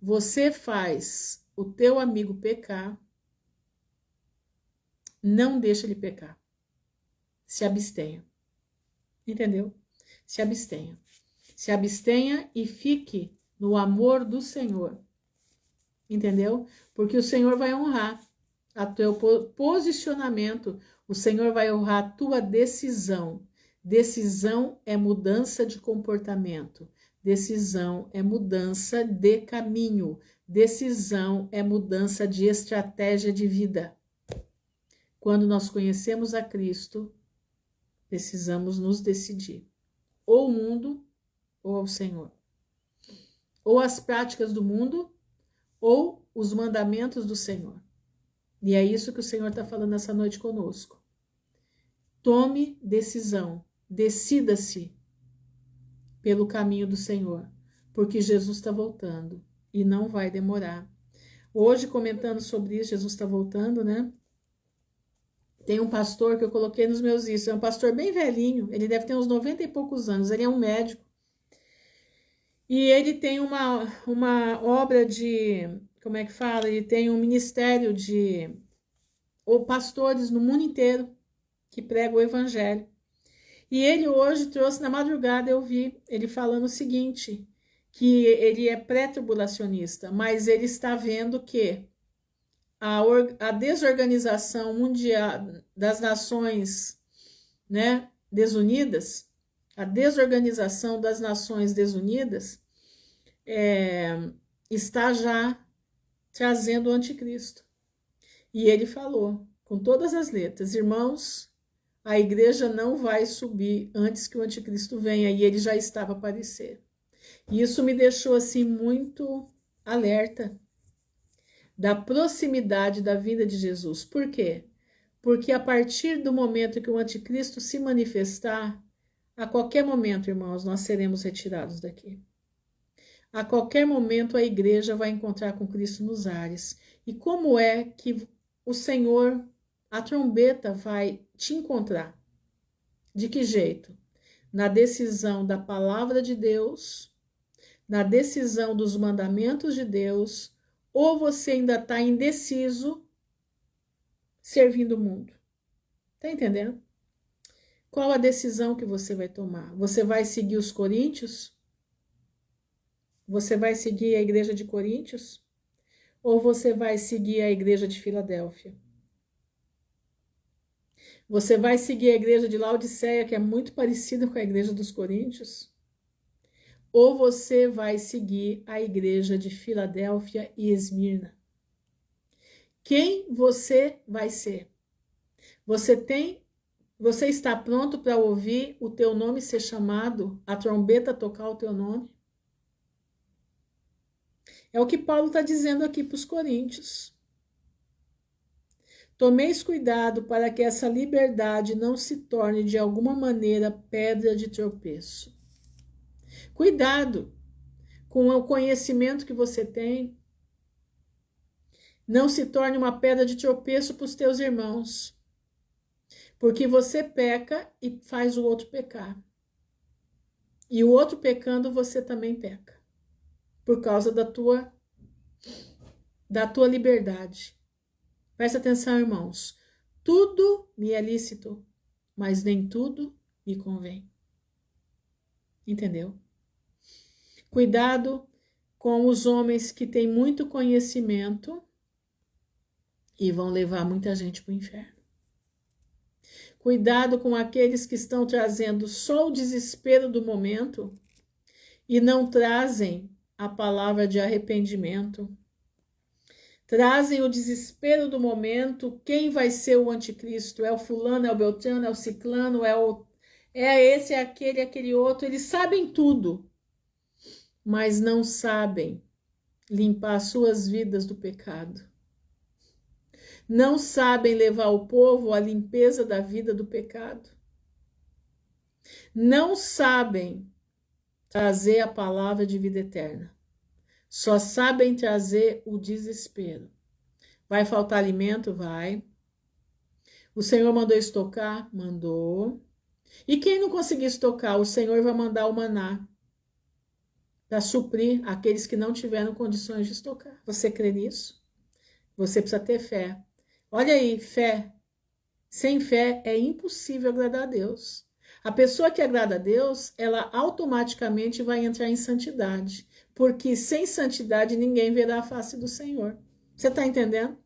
você faz o teu amigo pecar, não deixa ele pecar. Se abstenha. Entendeu? Se abstenha. Se abstenha e fique no amor do Senhor. Entendeu? Porque o Senhor vai honrar o teu posicionamento, o Senhor vai honrar a tua decisão. Decisão é mudança de comportamento. Decisão é mudança de caminho. Decisão é mudança de estratégia de vida. Quando nós conhecemos a Cristo, precisamos nos decidir. Ou o mundo, ou ao Senhor. Ou as práticas do mundo, ou os mandamentos do Senhor. E é isso que o Senhor está falando essa noite conosco. Tome decisão, decida-se pelo caminho do Senhor, porque Jesus está voltando e não vai demorar. Hoje, comentando sobre isso, Jesus está voltando, né? Tem um pastor que eu coloquei nos meus istos, é um pastor bem velhinho, ele deve ter uns 90 e poucos anos, ele é um médico. E ele tem uma obra de, como é que fala? Ele tem um ministério de ou pastores no mundo inteiro que pregam o evangelho. E ele hoje trouxe, na madrugada eu vi ele falando o seguinte, que ele é pré-tribulacionista, mas ele está vendo que a desorganização mundial das nações, né, desunidas, a desorganização das nações desunidas está já trazendo o anticristo. E ele falou, com todas as letras, irmãos, a igreja não vai subir antes que o anticristo venha, e ele já estava a aparecer. E isso me deixou assim muito alerta da proximidade da vinda de Jesus. Por quê? Porque a partir do momento que o anticristo se manifestar, a qualquer momento, irmãos, nós seremos retirados daqui. A qualquer momento a igreja vai encontrar com Cristo nos ares. E como é que o Senhor, a trombeta, vai te encontrar? De que jeito? Na decisão da palavra de Deus, na decisão dos mandamentos de Deus, ou você ainda está indeciso servindo o mundo? Tá entendendo? Qual a decisão que você vai tomar? Você vai seguir os coríntios? Você vai seguir a igreja de Coríntios? Ou você vai seguir a igreja de Filadélfia? Você vai seguir a igreja de Laodiceia, que é muito parecida com a igreja dos Coríntios? Ou você vai seguir a igreja de Filadélfia e Esmirna? Quem você vai ser? Você está pronto para ouvir o teu nome ser chamado, a trombeta tocar o teu nome? É o que Paulo está dizendo aqui para os coríntios. Tomeis cuidado para que essa liberdade não se torne de alguma maneira pedra de tropeço. Cuidado com o conhecimento que você tem. Não se torne uma pedra de tropeço para os teus irmãos. Porque você peca e faz o outro pecar. E o outro pecando, você também peca. Por causa da tua liberdade. Presta atenção, irmãos. Tudo me é lícito, mas nem tudo me convém. Entendeu? Cuidado com os homens que têm muito conhecimento e vão levar muita gente para o inferno. Cuidado com aqueles que estão trazendo só o desespero do momento e não trazem a palavra de arrependimento. Trazem o desespero do momento, quem vai ser o anticristo? É o fulano, é o beltrano, é o ciclano, é esse, é aquele outro. Eles sabem tudo, mas não sabem limpar suas vidas do pecado. Não sabem levar o povo à limpeza da vida do pecado. Não sabem trazer a palavra de vida eterna. Só sabem trazer o desespero. Vai faltar alimento? Vai. O Senhor mandou estocar? Mandou. E quem não conseguir estocar, o Senhor vai mandar o maná para suprir aqueles que não tiveram condições de estocar. Você crê nisso? Você precisa ter fé. Olha aí, fé. Sem fé é impossível agradar a Deus. A pessoa que agrada a Deus, ela automaticamente vai entrar em santidade. Porque sem santidade ninguém verá a face do Senhor. Você está entendendo?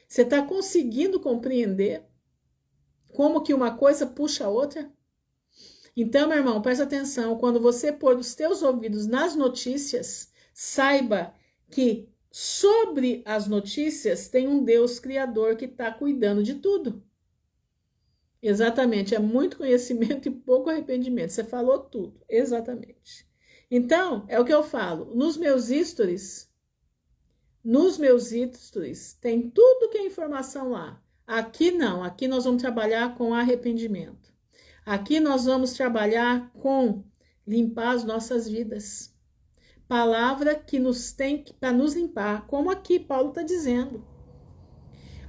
Você está conseguindo compreender como que uma coisa puxa a outra? Então, meu irmão, presta atenção. Quando você pôr os teus ouvidos nas notícias, saiba que sobre as notícias tem um Deus criador que está cuidando de tudo. Exatamente, é muito conhecimento e pouco arrependimento. Você falou tudo, exatamente. Então, é o que eu falo. Nos meus stories tem tudo que é informação lá. Aqui não, aqui nós vamos trabalhar com arrependimento. Aqui nós vamos trabalhar com limpar as nossas vidas. Palavra que nos tem para nos limpar, como aqui Paulo está dizendo.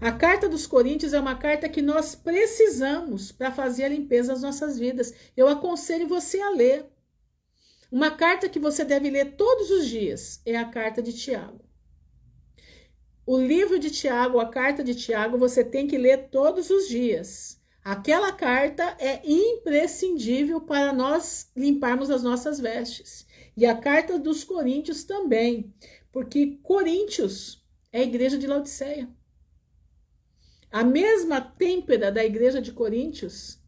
A carta dos Coríntios é uma carta que nós precisamos para fazer a limpeza das nossas vidas. Eu aconselho você a ler. Uma carta que você deve ler todos os dias é a carta de Tiago. O livro de Tiago, a carta de Tiago, você tem que ler todos os dias. Aquela carta é imprescindível para nós limparmos as nossas vestes. E a carta dos Coríntios também, porque Coríntios é a igreja de Laodiceia. A mesma têmpera da igreja de Coríntios,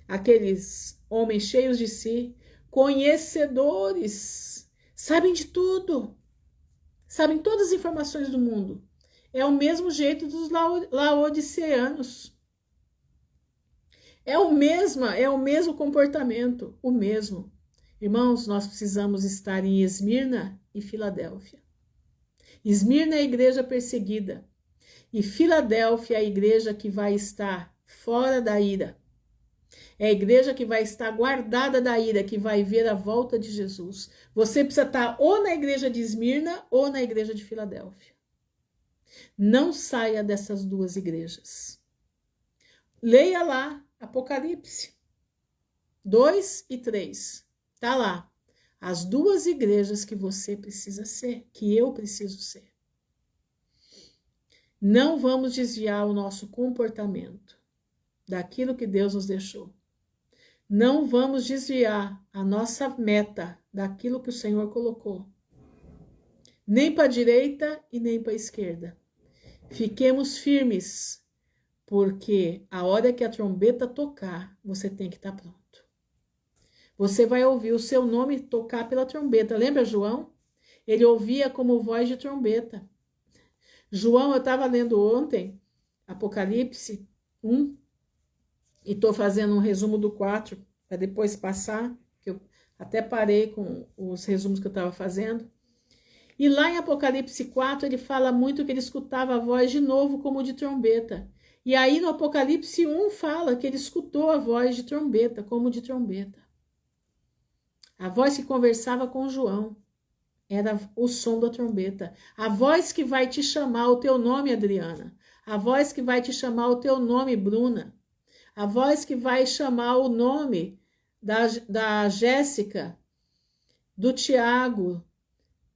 aqueles homens cheios de si, conhecedores, sabem de tudo, sabem todas as informações do mundo. É o mesmo jeito dos laodiceanos. É o mesmo comportamento, o mesmo. Irmãos, nós precisamos estar em Esmirna e Filadélfia. Esmirna é a igreja perseguida e Filadélfia é a igreja que vai estar fora da ira. É a igreja que vai estar guardada da ira, que vai ver a volta de Jesus. Você precisa estar ou na igreja de Esmirna ou na igreja de Filadélfia. Não saia dessas duas igrejas. Leia lá Apocalipse 2 e 3. Tá lá. As duas igrejas que você precisa ser, que eu preciso ser. Não vamos desviar o nosso comportamento daquilo que Deus nos deixou. Não vamos desviar a nossa meta daquilo que o Senhor colocou. Nem para a direita e nem para a esquerda. Fiquemos firmes, porque a hora que a trombeta tocar, você tem que estar pronto. Você vai ouvir o seu nome tocar pela trombeta. Lembra João? Ele ouvia como voz de trombeta. João, eu estava lendo ontem, Apocalipse 1, e estou fazendo um resumo do 4, para depois passar, que eu até parei com os resumos que eu estava fazendo. E lá em Apocalipse 4, ele fala muito que ele escutava a voz de novo como de trombeta. E aí no Apocalipse 1 fala que ele escutou a voz de trombeta, como de trombeta. A voz que conversava com João era o som da trombeta. A voz que vai te chamar o teu nome, Adriana. A voz que vai te chamar o teu nome, Bruna. A voz que vai chamar o nome da Jéssica, do Tiago,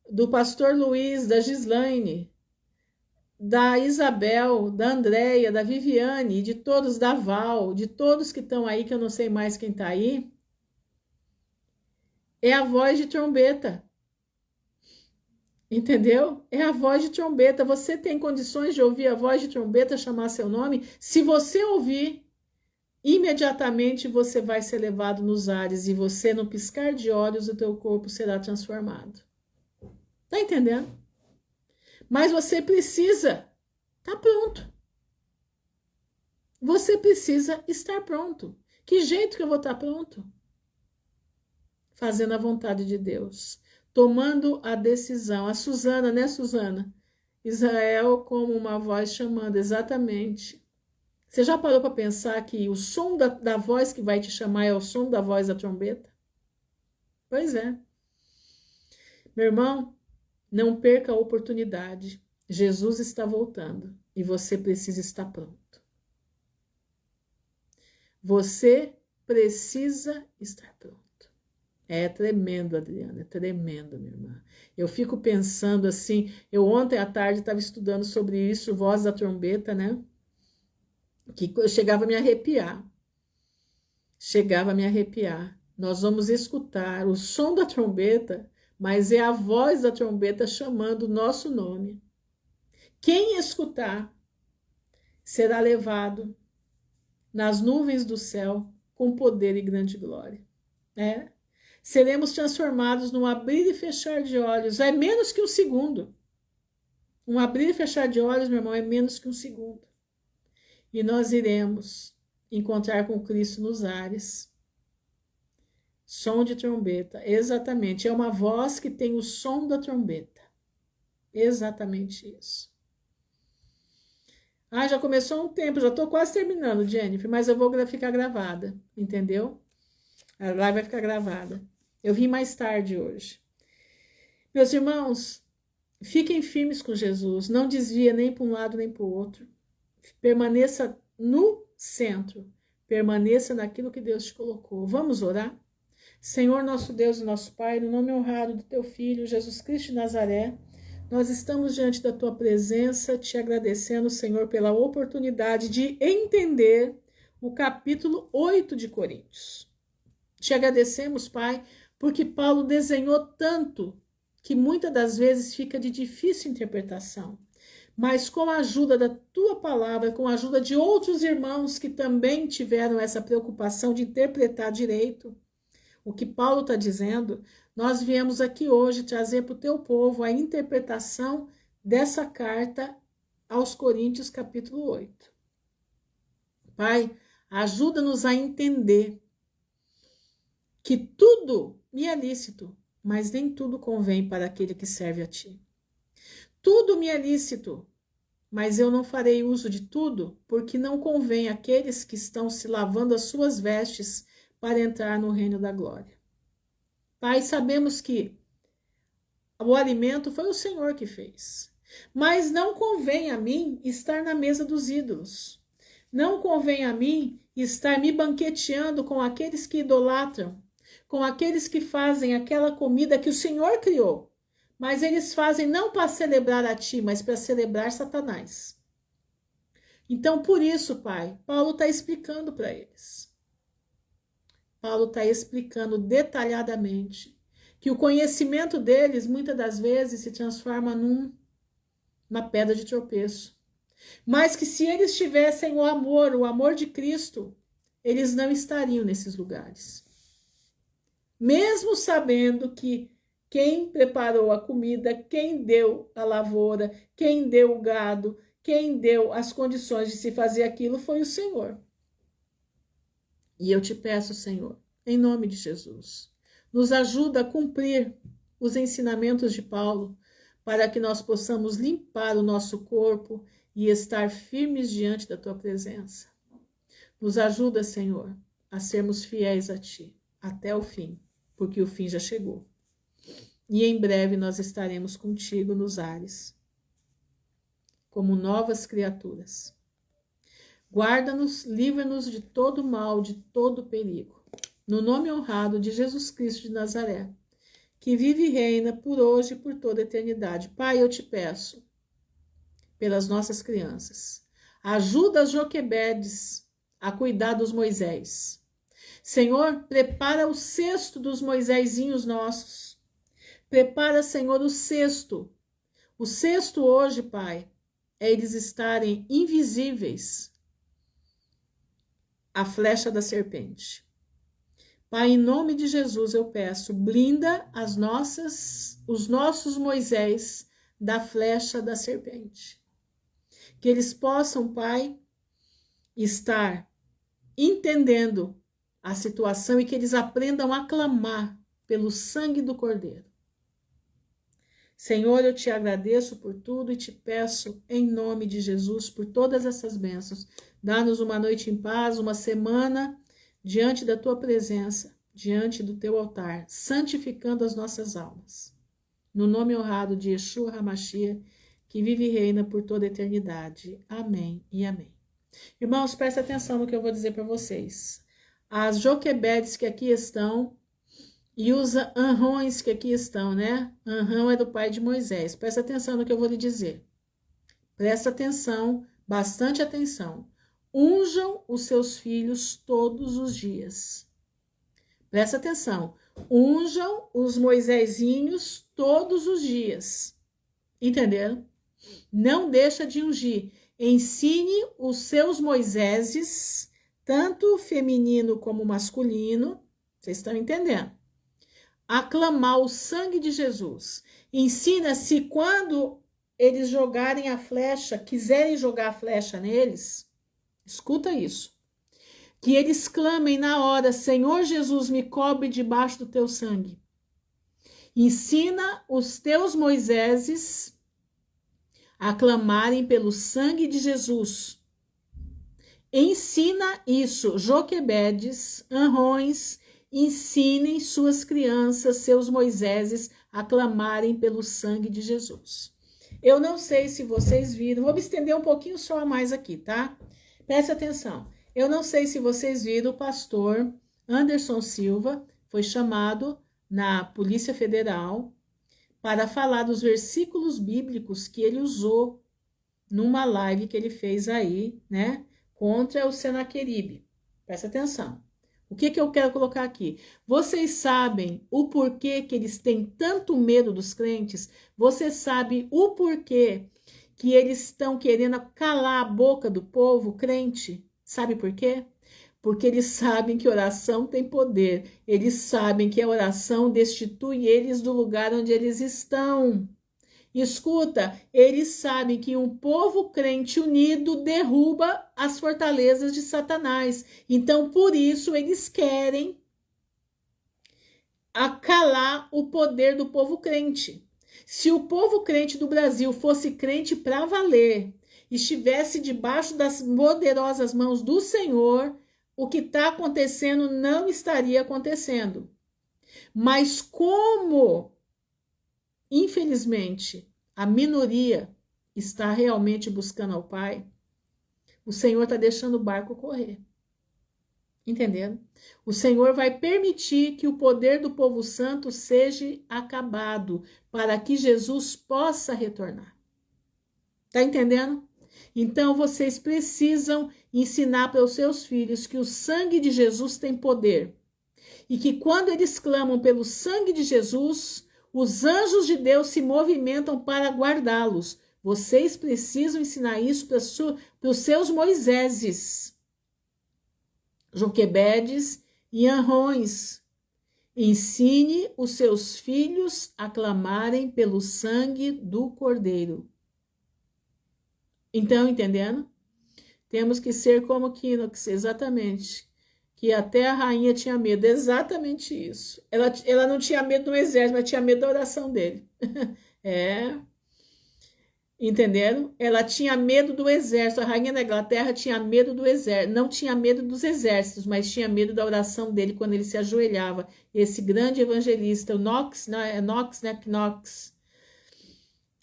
do pastor Luiz, da Gislaine, da Isabel, da Andréia, da Viviane, de todos, da Val, de todos que estão aí, que eu não sei mais quem está aí, é a voz de trombeta. Entendeu? É a voz de trombeta. Você tem condições de ouvir a voz de trombeta chamar seu nome? Se você ouvir, imediatamente você vai ser levado nos ares e você, no piscar de olhos, o teu corpo será transformado. Tá entendendo? Mas você precisa estar pronto. Você precisa estar pronto. Que jeito que eu vou estar pronto? Fazendo a vontade de Deus. Tomando a decisão. A Suzana, né, Suzana? Israel como uma voz chamando, exatamente. Você já parou para pensar que o som da voz que vai te chamar é o som da voz da trombeta? Pois é. Meu irmão, não perca a oportunidade. Jesus está voltando e você precisa estar pronto. Você precisa estar pronto. É tremendo, Adriana, é tremendo, minha irmã. Eu fico pensando assim, eu ontem à tarde estava estudando sobre isso, voz da trombeta, né? Que eu chegava a me arrepiar. Chegava a me arrepiar. Nós vamos escutar o som da trombeta, mas é a voz da trombeta chamando o nosso nome. Quem escutar será levado nas nuvens do céu com poder e grande glória. É. Seremos transformados num abrir e fechar de olhos. É menos que um segundo. Um abrir e fechar de olhos, meu irmão, é menos que um segundo. E nós iremos encontrar com Cristo nos ares. Som de trombeta, exatamente. É uma voz que tem o som da trombeta. Exatamente isso. Ah, já começou há um tempo, já estou quase terminando, Jennifer, mas eu vou ficar gravada, entendeu? A live vai ficar gravada. Eu vim mais tarde hoje. Meus irmãos, fiquem firmes com Jesus, não desvia nem para um lado nem para o outro. Permaneça no centro, permaneça naquilo que Deus te colocou. Vamos orar? Senhor, nosso Deus e nosso Pai, no nome honrado do teu Filho, Jesus Cristo de Nazaré, nós estamos diante da tua presença, te agradecendo, Senhor, pela oportunidade de entender o capítulo 8 de Coríntios. Te agradecemos, Pai, porque Paulo desenhou tanto que muitas das vezes fica de difícil interpretação. Mas com a ajuda da tua palavra, com a ajuda de outros irmãos que também tiveram essa preocupação de interpretar direito o que Paulo está dizendo, nós viemos aqui hoje trazer para o teu povo a interpretação dessa carta aos Coríntios, capítulo 8. Pai, ajuda-nos a entender que tudo me é lícito, mas nem tudo convém para aquele que serve a ti. Tudo me é lícito, mas eu não farei uso de tudo, porque não convém àqueles que estão se lavando as suas vestes para entrar no reino da glória. Pai, sabemos que o alimento foi o Senhor que fez, mas não convém a mim estar na mesa dos ídolos. Não convém a mim estar me banqueteando com aqueles que idolatram, com aqueles que fazem aquela comida que o Senhor criou, mas eles fazem não para celebrar a ti, mas para celebrar Satanás. Então, por isso, Pai, Paulo está explicando para eles. Paulo está explicando detalhadamente que o conhecimento deles, muitas das vezes, se transforma numa pedra de tropeço. Mas que se eles tivessem o amor de Cristo, eles não estariam nesses lugares. Mesmo sabendo que quem preparou a comida, quem deu a lavoura, quem deu o gado, quem deu as condições de se fazer aquilo foi o Senhor. E eu te peço, Senhor, em nome de Jesus, nos ajuda a cumprir os ensinamentos de Paulo, para que nós possamos limpar o nosso corpo e estar firmes diante da tua presença. Nos ajuda, Senhor, a sermos fiéis a ti até o fim, porque o fim já chegou. E em breve nós estaremos contigo nos ares, como novas criaturas. Guarda-nos, livra-nos de todo mal, de todo perigo. No nome honrado de Jesus Cristo de Nazaré, que vive e reina por hoje e por toda a eternidade. Pai, eu te peço, pelas nossas crianças, ajuda as Joquebedes a cuidar dos Moisés. Senhor, prepara o cesto dos Moisésinhos nossos. Prepara, Senhor, o cesto. O cesto hoje, Pai, é eles estarem invisíveis à flecha da serpente. Pai, em nome de Jesus eu peço, blinda os nossos Moisés da flecha da serpente. Que eles possam, Pai, estar entendendo a situação e que eles aprendam a clamar pelo sangue do Cordeiro. Senhor, eu te agradeço por tudo e te peço, em nome de Jesus, por todas essas bênçãos. Dá-nos uma noite em paz, uma semana diante da tua presença, diante do teu altar, santificando as nossas almas. No nome honrado de Yeshua HaMashiach, que vive e reina por toda a eternidade. Amém e amém. Irmãos, prestem atenção no que eu vou dizer para vocês. As Joquebedes que aqui estão e os Anrões que aqui estão, né? Anrão é do pai de Moisés. Presta atenção no que eu vou lhe dizer. Presta atenção, bastante atenção. Unjam os seus filhos todos os dias. Presta atenção. Unjam os Moisésinhos todos os dias. Entenderam? Não deixa de ungir. Ensine os seus Moiséses, tanto feminino como masculino, vocês estão entendendo? A clamar o sangue de Jesus. Ensina-se quando eles jogarem a flecha, quiserem jogar a flecha neles, escuta isso, que eles clamem na hora, Senhor Jesus, me cobre debaixo do teu sangue. Ensina os teus Moiséses a clamarem pelo sangue de Jesus. Ensina isso, Joquebedes, Anrões, ensinem suas crianças, seus Moiséses, a clamarem pelo sangue de Jesus. Eu não sei se vocês viram, vou me estender um pouquinho só a mais aqui, tá? Preste atenção. Eu não sei se vocês viram, o pastor Anderson Silva foi chamado na Polícia Federal para falar dos versículos bíblicos que ele usou numa live que ele fez aí, né, contra o Senaqueribe. Presta atenção. O que eu quero colocar aqui? Vocês sabem o porquê que eles têm tanto medo dos crentes? Você sabe o porquê que eles estão querendo calar a boca do povo crente? Sabe por quê? Porque eles sabem que oração tem poder. Eles sabem que a oração destitui eles do lugar onde eles estão. Escuta, eles sabem que um povo crente unido derruba as fortalezas de Satanás. Então, por isso, eles querem acalar o poder do povo crente. Se o povo crente do Brasil fosse crente para valer, estivesse debaixo das poderosas mãos do Senhor, o que está acontecendo não estaria acontecendo. Mas como, infelizmente, a minoria está realmente buscando ao Pai, o Senhor está deixando o barco correr. Entendendo? O Senhor vai permitir que o poder do povo santo seja acabado para que Jesus possa retornar. Tá entendendo? Então vocês precisam ensinar para os seus filhos que o sangue de Jesus tem poder e que quando eles clamam pelo sangue de Jesus, os anjos de Deus se movimentam para guardá-los. Vocês precisam ensinar isso para os seus Moiséses, Joquebedes e Anrões. Ensine os seus filhos a clamarem pelo sangue do Cordeiro. Então, entendendo? Temos que ser como Quinox, exatamente. Que até a rainha tinha medo, exatamente isso. Ela não tinha medo do exército, mas tinha medo da oração dele. Entenderam? Ela tinha medo do exército. A rainha da Inglaterra tinha medo do exército. Não tinha medo dos exércitos, mas tinha medo da oração dele quando ele se ajoelhava. Esse grande evangelista, o Knox, não é Knox, né? Knox.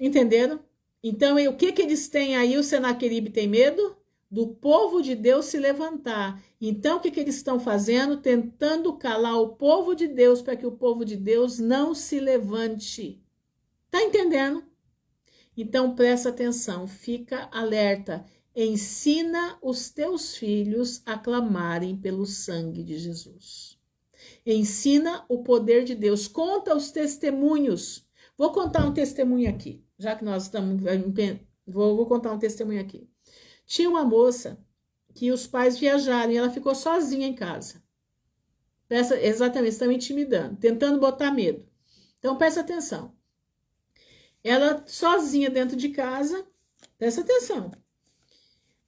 Entenderam? Então, o que eles têm aí? O Senaqueribe tem medo do povo de Deus se levantar. Então, o que eles estão fazendo? Tentando calar o povo de Deus para que o povo de Deus não se levante. Tá entendendo? Então, presta atenção, fica alerta. Ensina os teus filhos a clamarem pelo sangue de Jesus. Ensina o poder de Deus. Conta os testemunhos. Vou contar um testemunho aqui, já que nós estamos... Vou contar um testemunho aqui. Tinha uma moça que os pais viajaram e ela ficou sozinha em casa. Exatamente, estão intimidando, tentando botar medo. Então, presta atenção. Ela sozinha dentro de casa, presta atenção.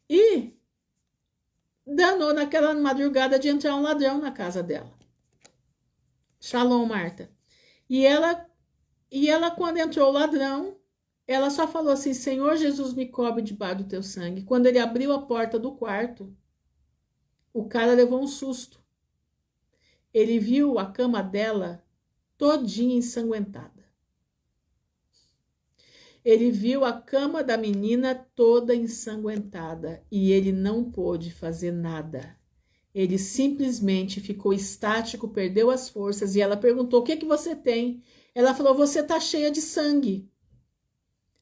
E danou naquela madrugada de entrar um ladrão na casa dela. Shalom, Marta. E ela, quando entrou o ladrão, ela só falou assim: Senhor Jesus, me cobre debaixo do teu sangue. Quando ele abriu a porta do quarto, o cara levou um susto. Ele viu a cama dela todinha ensanguentada. Ele viu a cama da menina toda ensanguentada e ele não pôde fazer nada. Ele simplesmente ficou estático, perdeu as forças e ela perguntou: o que você tem? Ela falou: você tá cheia de sangue.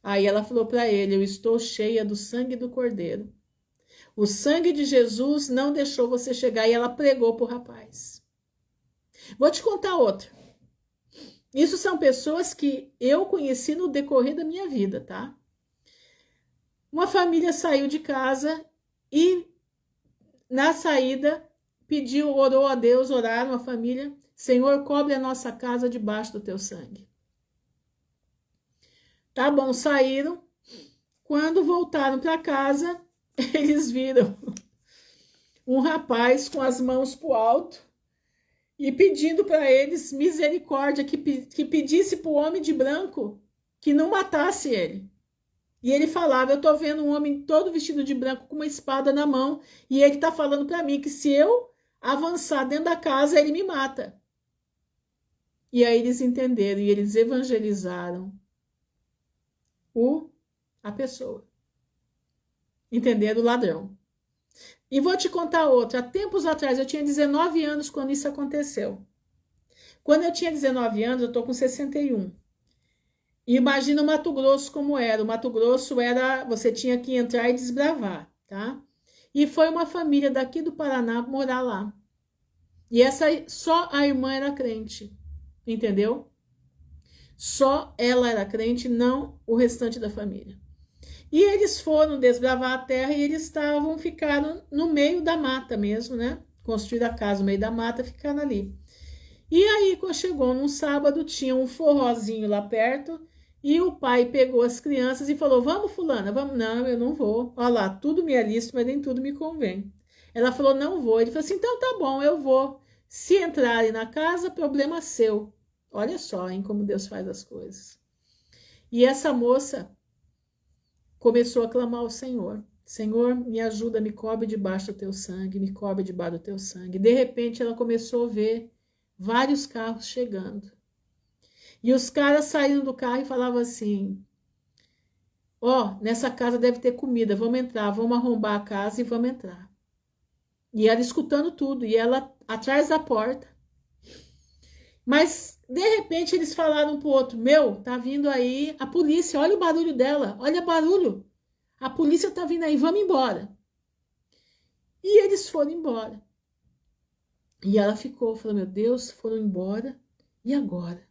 Aí ela falou para ele: eu estou cheia do sangue do Cordeiro. O sangue de Jesus não deixou você chegar. E ela pregou pro rapaz. Vou te contar outra. Isso são pessoas que eu conheci no decorrer da minha vida, tá? Uma família saiu de casa e na saída orou a Deus, oraram a família: Senhor, cobre a nossa casa debaixo do teu sangue. Tá bom, saíram. Quando voltaram para casa, eles viram um rapaz com as mãos pro alto e pedindo para eles misericórdia, que pedisse para o homem de branco que não matasse ele. E ele falava, eu tô vendo um homem todo vestido de branco com uma espada na mão, e ele tá falando para mim que se eu avançar dentro da casa, ele me mata. E aí eles entenderam e eles evangelizaram a pessoa. Entenderam o ladrão. E vou te contar outra. Há tempos atrás, eu tinha 19 anos quando isso aconteceu. Quando eu tinha 19 anos, eu tô com 61. E imagina o Mato Grosso como era. O Mato Grosso era, você tinha que entrar e desbravar, tá? E foi uma família daqui do Paraná morar lá. E essa só a irmã era crente, entendeu? Só ela era crente, não o restante da família. E eles foram desbravar a terra e eles ficaram no meio da mata mesmo, né? Construíram a casa no meio da mata, ficaram ali. E aí, quando chegou num sábado, tinha um forrozinho lá perto e o pai pegou as crianças e falou: Vamos, fulana, vamos. Não, eu não vou. Olha lá, tudo me é lícito, mas nem tudo me convém. Ela falou: Não vou. Ele falou assim: Então tá bom, eu vou. Se entrarem na casa, problema seu. Olha só, hein, como Deus faz as coisas. E essa moça começou a clamar ao Senhor. Senhor, me ajuda, me cobre debaixo do teu sangue, me cobre debaixo do teu sangue. De repente, ela começou a ver vários carros chegando. E os caras saíram do carro e falavam assim: Ó, nessa casa deve ter comida, vamos entrar, vamos arrombar a casa e vamos entrar. E ela escutando tudo, e ela atrás da porta. Mas, de repente, eles falaram um pro outro: Meu, tá vindo aí a polícia, olha o barulho dela, olha o barulho. A polícia tá vindo aí, vamos embora. E eles foram embora. E ela ficou, falou: Meu Deus, foram embora, e agora?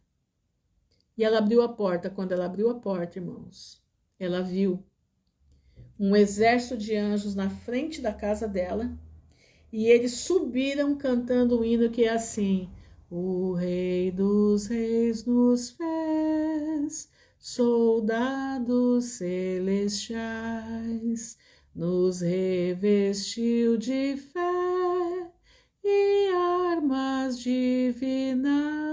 E ela abriu a porta. Quando ela abriu a porta, irmãos, ela viu um exército de anjos na frente da casa dela. E eles subiram cantando um hino que é assim: O Rei dos Reis nos fez soldados celestiais, nos revestiu de fé e armas divinais.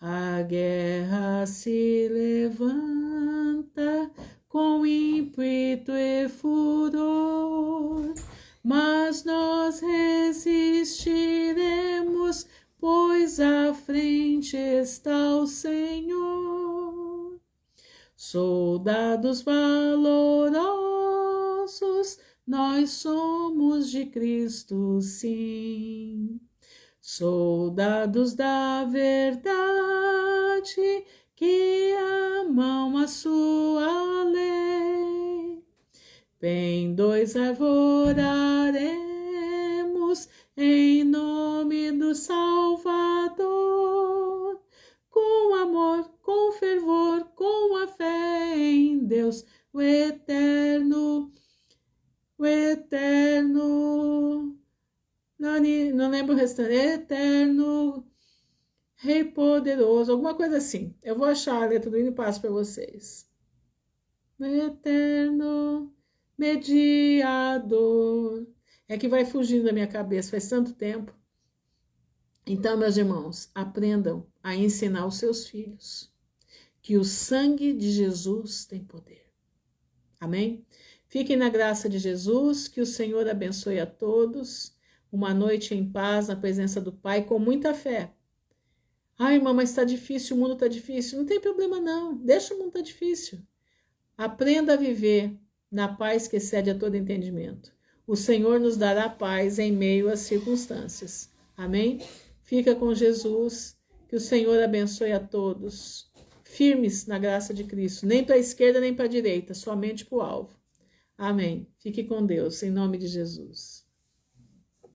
A guerra se levanta com ímpeto e furor, mas nós resistiremos, pois à frente está o Senhor. Soldados valorosos, nós somos de Cristo, sim. Soldados da verdade, que amam a sua lei. Bem dois arvoraremos em nome do Salvador, com amor, com fervor, com a fé em Deus, o eterno, não lembro o restante, eterno, Rei poderoso, alguma coisa assim. Eu vou achar a letra do hino e passo para vocês. Eterno mediador. É que vai fugindo da minha cabeça, faz tanto tempo. Então, meus irmãos, aprendam a ensinar os seus filhos que o sangue de Jesus tem poder. Amém? Fiquem na graça de Jesus, que o Senhor abençoe a todos. Uma noite em paz, na presença do Pai, com muita fé. Ai, irmã, mas está difícil, o mundo está difícil. Não tem problema não, deixa o mundo estar difícil. Aprenda a viver na paz que excede a todo entendimento. O Senhor nos dará paz em meio às circunstâncias. Amém? Fica com Jesus, que o Senhor abençoe a todos. Firmes na graça de Cristo, nem para a esquerda nem para a direita, somente para o alvo. Amém. Fique com Deus, em nome de Jesus.